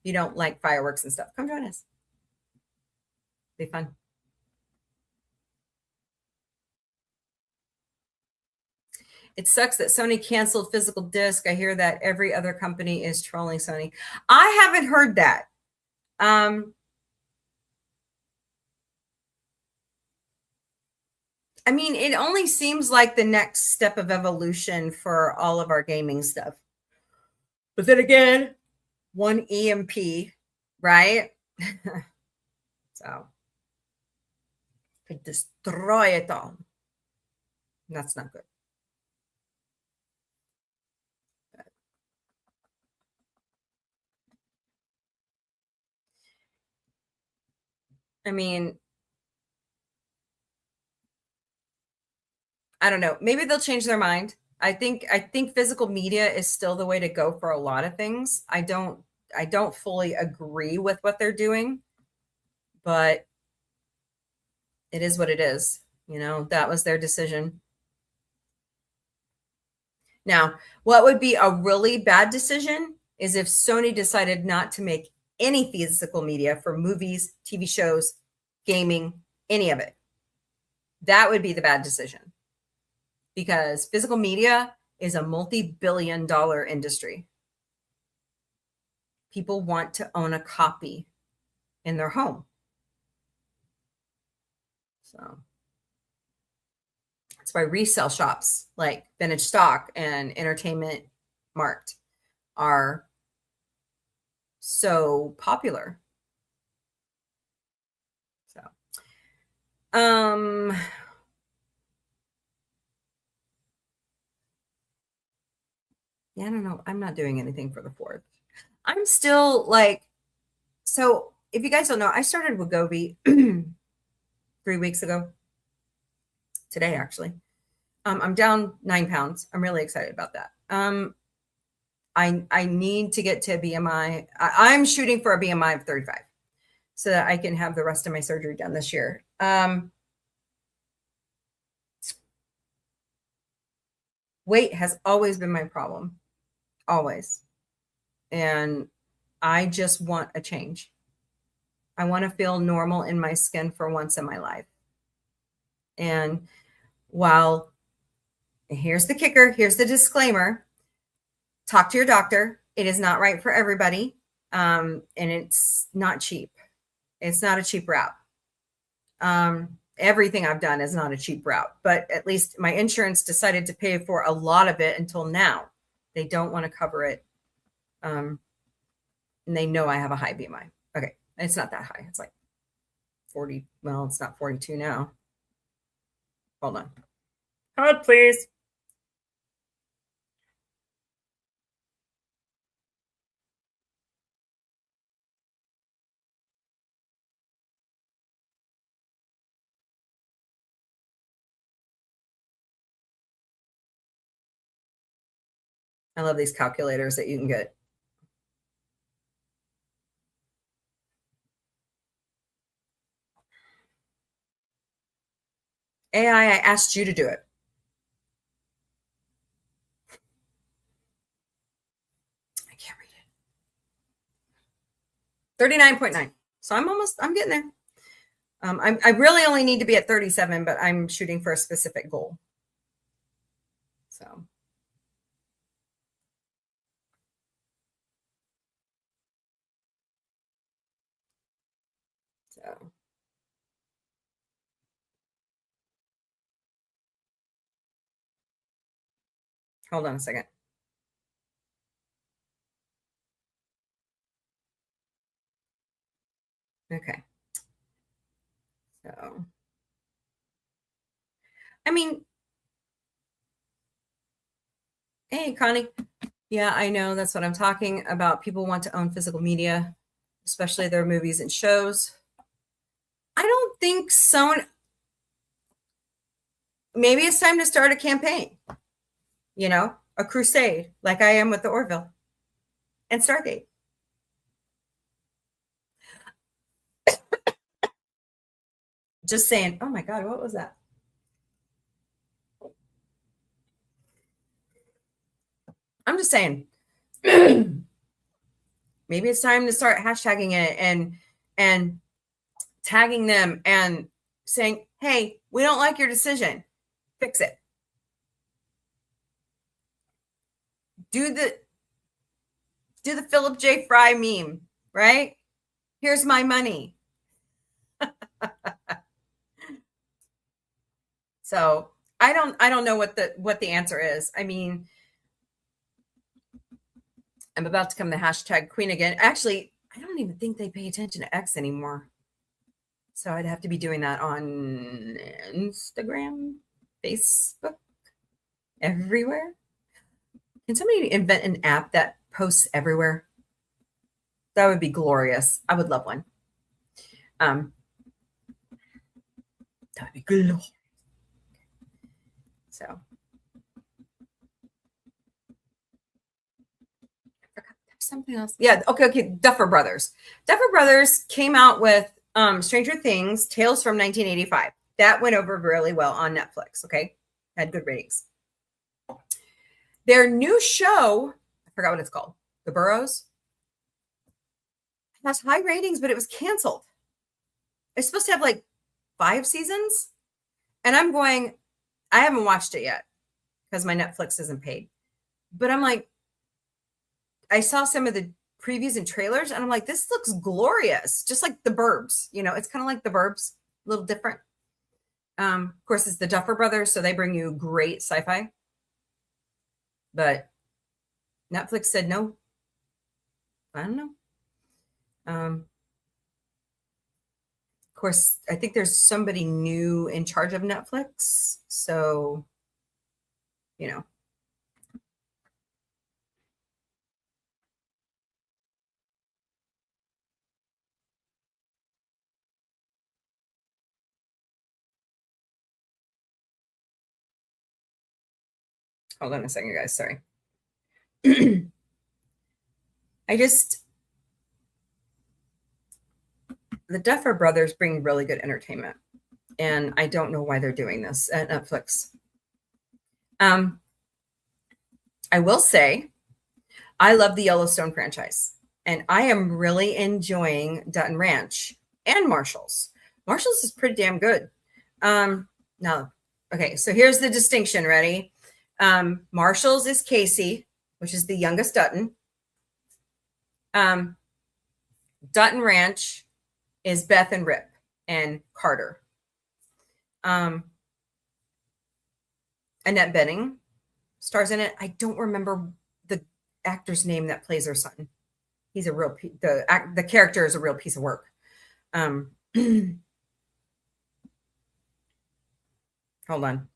you don't like fireworks and stuff. Come join us. Be fun. It sucks that Sony canceled physical disc. I hear that every other company is trolling Sony. I haven't heard that. I mean, it only seems like the next step of evolution for all of our gaming stuff. But then again, one EMP, right? So could destroy it all. That's not good. I mean, I don't know. Maybe they'll change their mind. I think physical media is still the way to go for a lot of things. I don't fully agree with what they're doing, but it is what it is. That was their decision. Now, what would be a really bad decision is if Sony decided not to make any physical media for movies, TV shows, gaming, any of it. That would be the bad decision. Because physical media is a multi-billion-dollar industry. People want to own a copy in their home. So that's why resale shops like Vintage Stock and Entertainment Marked are so popular. So, yeah, I don't know. I'm not doing anything for the 4th. I'm still so if you guys don't know, I started Wegovy 3 weeks ago. Today, actually. I'm down 9 pounds. I'm really excited about that. I need to get to a BMI. I'm shooting for a BMI of 35 so that I can have the rest of my surgery done this year. Weight has always been my problem. Always. And I just want a change. I want to feel normal in my skin for once in my life. And while here's the kicker, here's the disclaimer, talk to your doctor. It is not right for everybody. And it's not cheap. It's not a cheap route. Everything I've done is not a cheap route, but at least my insurance decided to pay for a lot of it until now. They don't want to cover it. And they know I have a high BMI. Okay. It's not that high. It's like 40. Well, it's not 42 now. Hold on. Hold, please. I love these calculators that you can get. AI, I asked you to do it. I can't read it. 39.9. So I'm getting there. I really only need to be at 37, but I'm shooting for a specific goal. So. Hold on a second. Okay. So, I mean, hey, Connie. Yeah, I know. That's what I'm talking about. People want to own physical media, especially their movies and shows. I don't think so. Maybe it's time to start a campaign, a crusade like I am with the Orville and Stargate. Just saying. Oh my God, what was that? I'm just saying. Maybe it's time to start hashtagging it and tagging them and saying, hey, we don't like your decision. Fix it. Do the Philip J. Fry meme, right? Here's my money. So I don't know what the answer is. I mean, I'm about to become the hashtag queen again. Actually, I don't even think they pay attention to X anymore. So I'd have to be doing that on Instagram, Facebook, everywhere. Can somebody invent an app that posts everywhere? That would be glorious. I would love one. That would be glorious. So something else. Yeah. Okay. Duffer Brothers. Duffer Brothers came out with Stranger Things, Tales from 1985. That went over really well on Netflix. Okay. Had good ratings. Their new show, I forgot what it's called. The Burrows. It has high ratings, but it was canceled. It's supposed to have like 5 seasons. And I'm going, I haven't watched it yet because my Netflix isn't paid. But I'm like, I saw some of the previews and trailers and I'm like, this looks glorious. Just like The Burbs, it's kind of like The Burbs, a little different. Of course, it's the Duffer Brothers, so they bring you great sci-fi. But Netflix said no. I don't know. Of course, I think there's somebody new in charge of Netflix. So, hold on a second, guys. Sorry. The Duffer Brothers bring really good entertainment. And I don't know why they're doing this at Netflix. I will say, I love the Yellowstone franchise. And I am really enjoying Dutton Ranch and Marshall's. Marshall's is pretty damn good. Now, okay, so here's the distinction. Ready? Marshall's is Casey, which is the youngest Dutton. Dutton Ranch is Beth and Rip and Carter. Annette Bening stars in it. I don't remember the actor's name that plays her son. He's a real the character is a real piece of work. Hold on.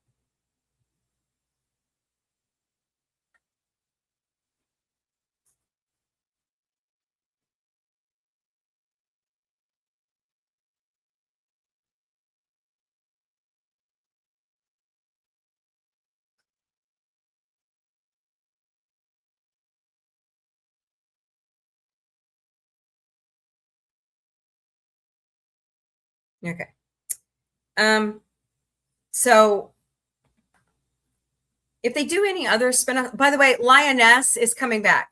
Okay. So if they do any other spin-off, by the way, Lioness is coming back.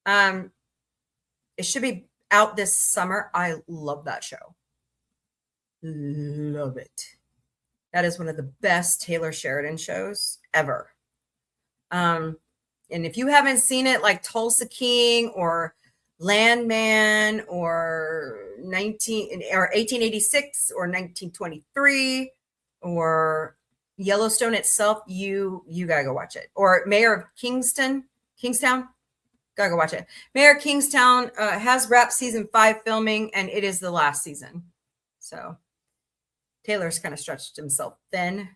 It should be out this summer. I love that show. Love it. That is one of the best Taylor Sheridan shows ever. And if you haven't seen it, like Tulsa King or Landman or 1886 or 1923 or Yellowstone itself, you gotta go watch it. Or Mayor of Kingstown, gotta go watch it. Mayor of Kingstown has wrapped season 5 filming, and it is the last season. So Taylor's kind of stretched himself thin,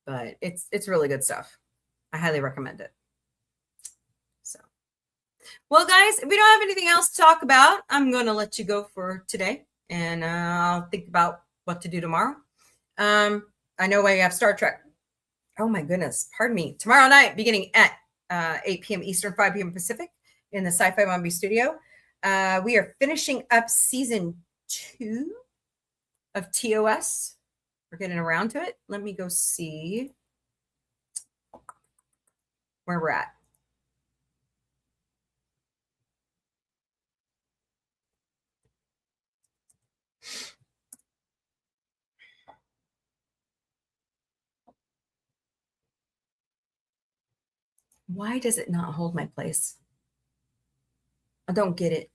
but it's really good stuff. I highly recommend it. So, well, guys, if we don't have anything else to talk about, I'm going to let you go for today, and I'll think about what to do tomorrow. I know we have Star Trek. Oh my goodness, pardon me. Tomorrow night, beginning at 8 p.m. Eastern, 5 p.m. Pacific, in the Sci-Fi Mombie studio, we are finishing up season 2 of TOS. We're getting around to it. Let me go see where we're at. Why does it not hold my place? I don't get it.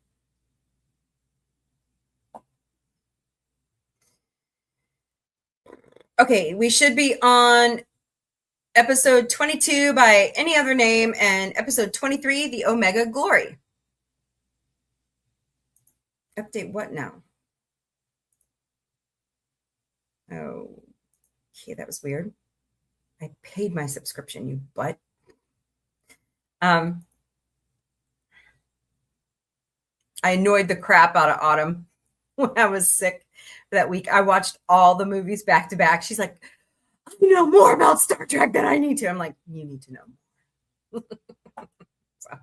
Okay, we should be on episode 22 by Any Other Name and episode 23, The Omega Glory. Update what now? Oh, okay, that was weird. I paid my subscription, you butt. I annoyed the crap out of Autumn when I was sick that week. I watched all the movies back to back. She's like, I know more about Star Trek than I need to. I'm like, you need to know more. So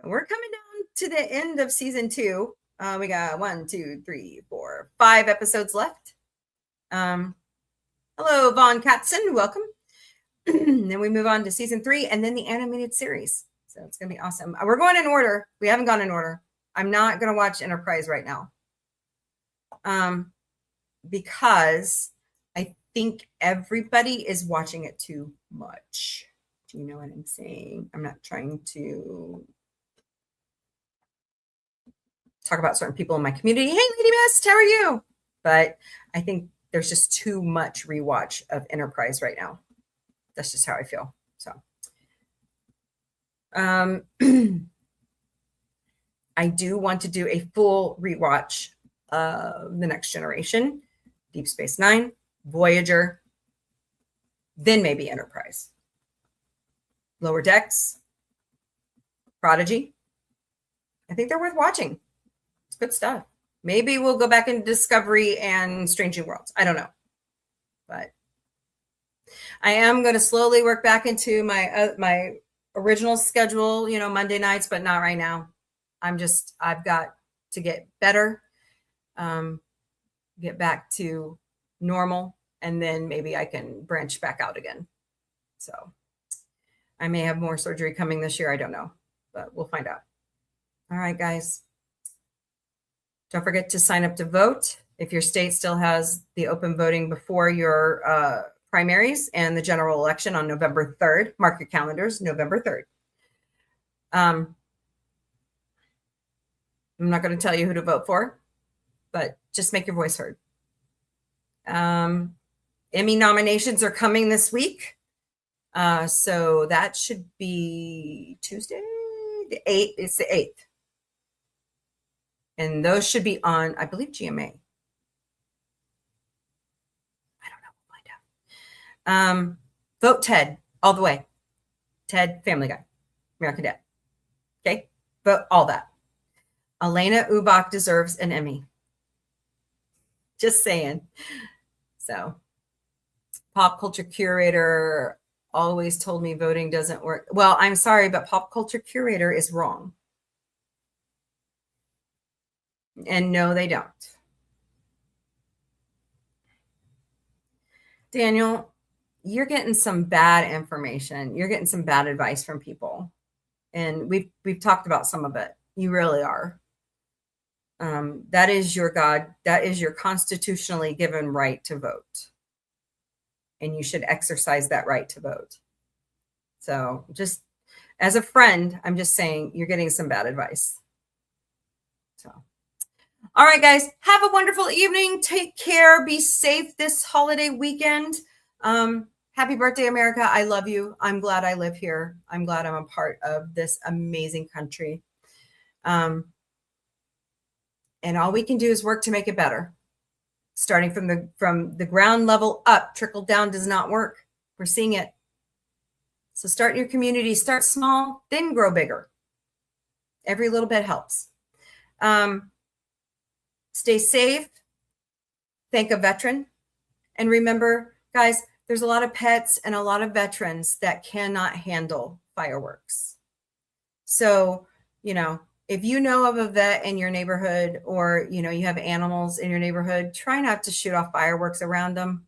we're coming down to the end of season 2. We got 1, 2, 3, 4, 5 episodes left. Hello, Vaughn Katzen. Welcome. Then we move on to season 3 and then the animated series. So it's going to be awesome. We're going in order. We haven't gone in order. I'm not going to watch Enterprise right now. Because I think everybody is watching it too much. Do you know what I'm saying? I'm not trying to talk about certain people in my community. Hey, Lady Best, how are you? But I think there's just too much rewatch of Enterprise right now. That's just how I feel. So, I do want to do a full rewatch of The Next Generation, Deep Space Nine, Voyager, then maybe Enterprise, Lower Decks, Prodigy. I think they're worth watching. It's good stuff. Maybe we'll go back into Discovery and Strange New Worlds. I don't know, but I am going to slowly work back into my original schedule, Monday nights, but not right now. I've got to get better, get back to normal, and then maybe I can branch back out again. So I may have more surgery coming this year. I don't know, but we'll find out. All right, guys. Don't forget to sign up to vote if your state still has the open voting before your primaries and the general election on November 3rd. Mark your calendars, November 3rd. I'm not going to tell you who to vote for, but just make your voice heard. Emmy nominations are coming this week. So that should be Tuesday, the 8th. It's the 8th. And those should be on, I believe, GMA. I don't know. We'll find out. Vote Ted all the way. Ted, Family Guy, American Dad. Okay? Vote all that. Elena Ubach deserves an Emmy. Just saying. So, Pop Culture Curator always told me voting doesn't work. Well, I'm sorry, but Pop Culture Curator is wrong. And no, they don't. Daniel, you're getting some bad information. You're getting some bad advice from people. And we've talked about some of it. You really are. That is your God. That is your constitutionally given right to vote. And you should exercise that right to vote. So just as a friend, I'm just saying you're getting some bad advice. So, all right, guys, have a wonderful evening. Take care. Be safe this holiday weekend. Happy birthday, America. I love you. I'm glad I live here. I'm glad I'm a part of this amazing country. And all we can do is work to make it better. Starting from the ground level up, trickle down does not work. We're seeing it. So start in your community, start small, then grow bigger. Every little bit helps. Stay safe. Thank a veteran. And remember, guys, there's a lot of pets and a lot of veterans that cannot handle fireworks. So, if you know of a vet in your neighborhood or, you have animals in your neighborhood, try not to shoot off fireworks around them.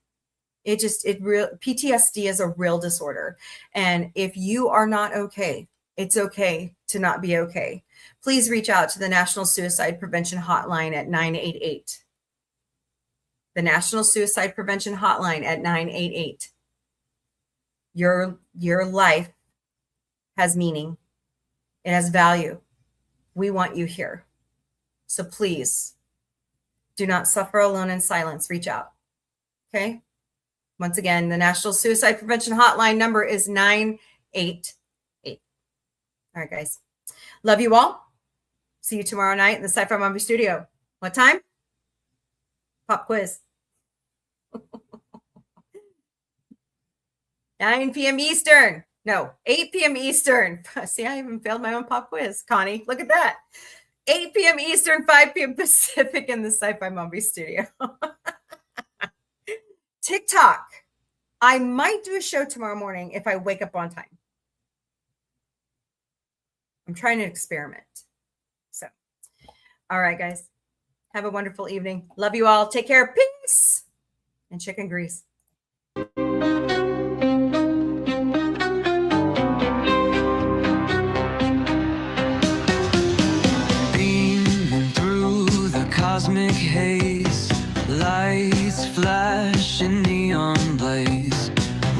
PTSD is a real disorder. And if you are not okay, it's okay to not be okay. Please reach out to the National Suicide Prevention Hotline at 988. The National Suicide Prevention Hotline at 988. Your life has meaning. It has value. We want you here. So please do not suffer alone in silence. Reach out. Okay? Once again, the National Suicide Prevention Hotline number is 988. All right, guys. Love you all. See you tomorrow night in the Sci-Fi Mombie studio. What time? Pop quiz. 9 p.m. Eastern. No, 8 p.m. Eastern. See, I even failed my own pop quiz, Connie. Look at that. 8 p.m. Eastern, 5 p.m. Pacific in the Sci-Fi Mombie studio. TikTok. I might do a show tomorrow morning if I wake up on time. I'm trying to experiment. So, all right, guys. Have a wonderful evening. Love you all. Take care. Peace. And chicken grease. Beaming through the cosmic haze, lights flash in neon blaze,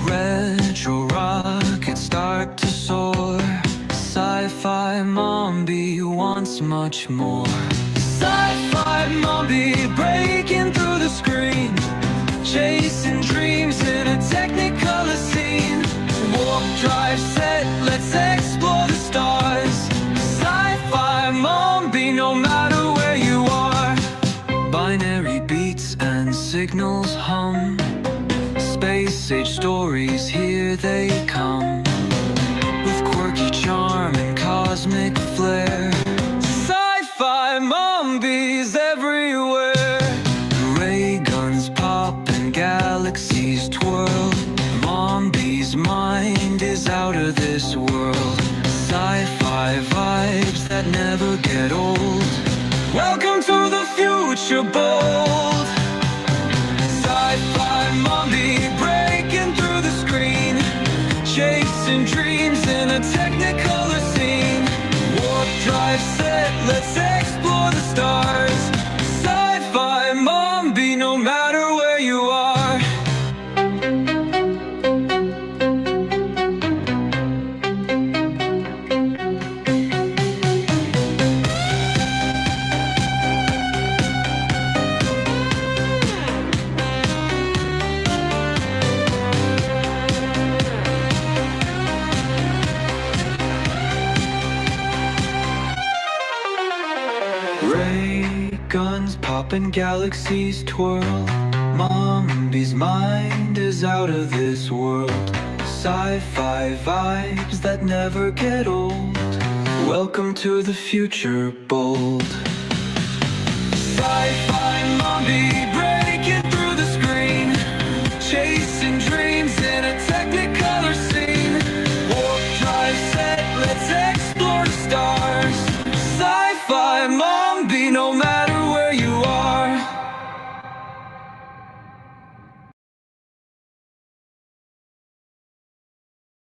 retro rockets start to soar. Sci-Fi Mombie wants much more. Sci-Fi Mombie breaking through the screen, chasing dreams in a technicolor scene. Warp drive set, let's explore the stars. Sci-Fi Mombie, no matter where you are. Binary beats and signals hum, space age stories, here they come. With quirky charm and cosmic flair, Sci-Fi Mombie's everywhere. Ray guns pop and galaxies twirl, Mombie's mind is out of this world. Sci-fi vibes that never get old. Welcome to the future, bold. Sci-Fi Mombie breaking through the screen, chasing dreams in a technicolor scene. Warp drive set, let's explore the stars. Sci-Fi Mombie, no matter where you are. Ray guns pop and galaxies twirl, Mombie's mind is out of this world. Sci-fi vibes that never get old. Welcome to the future, bold. Sci-Fi Mombie.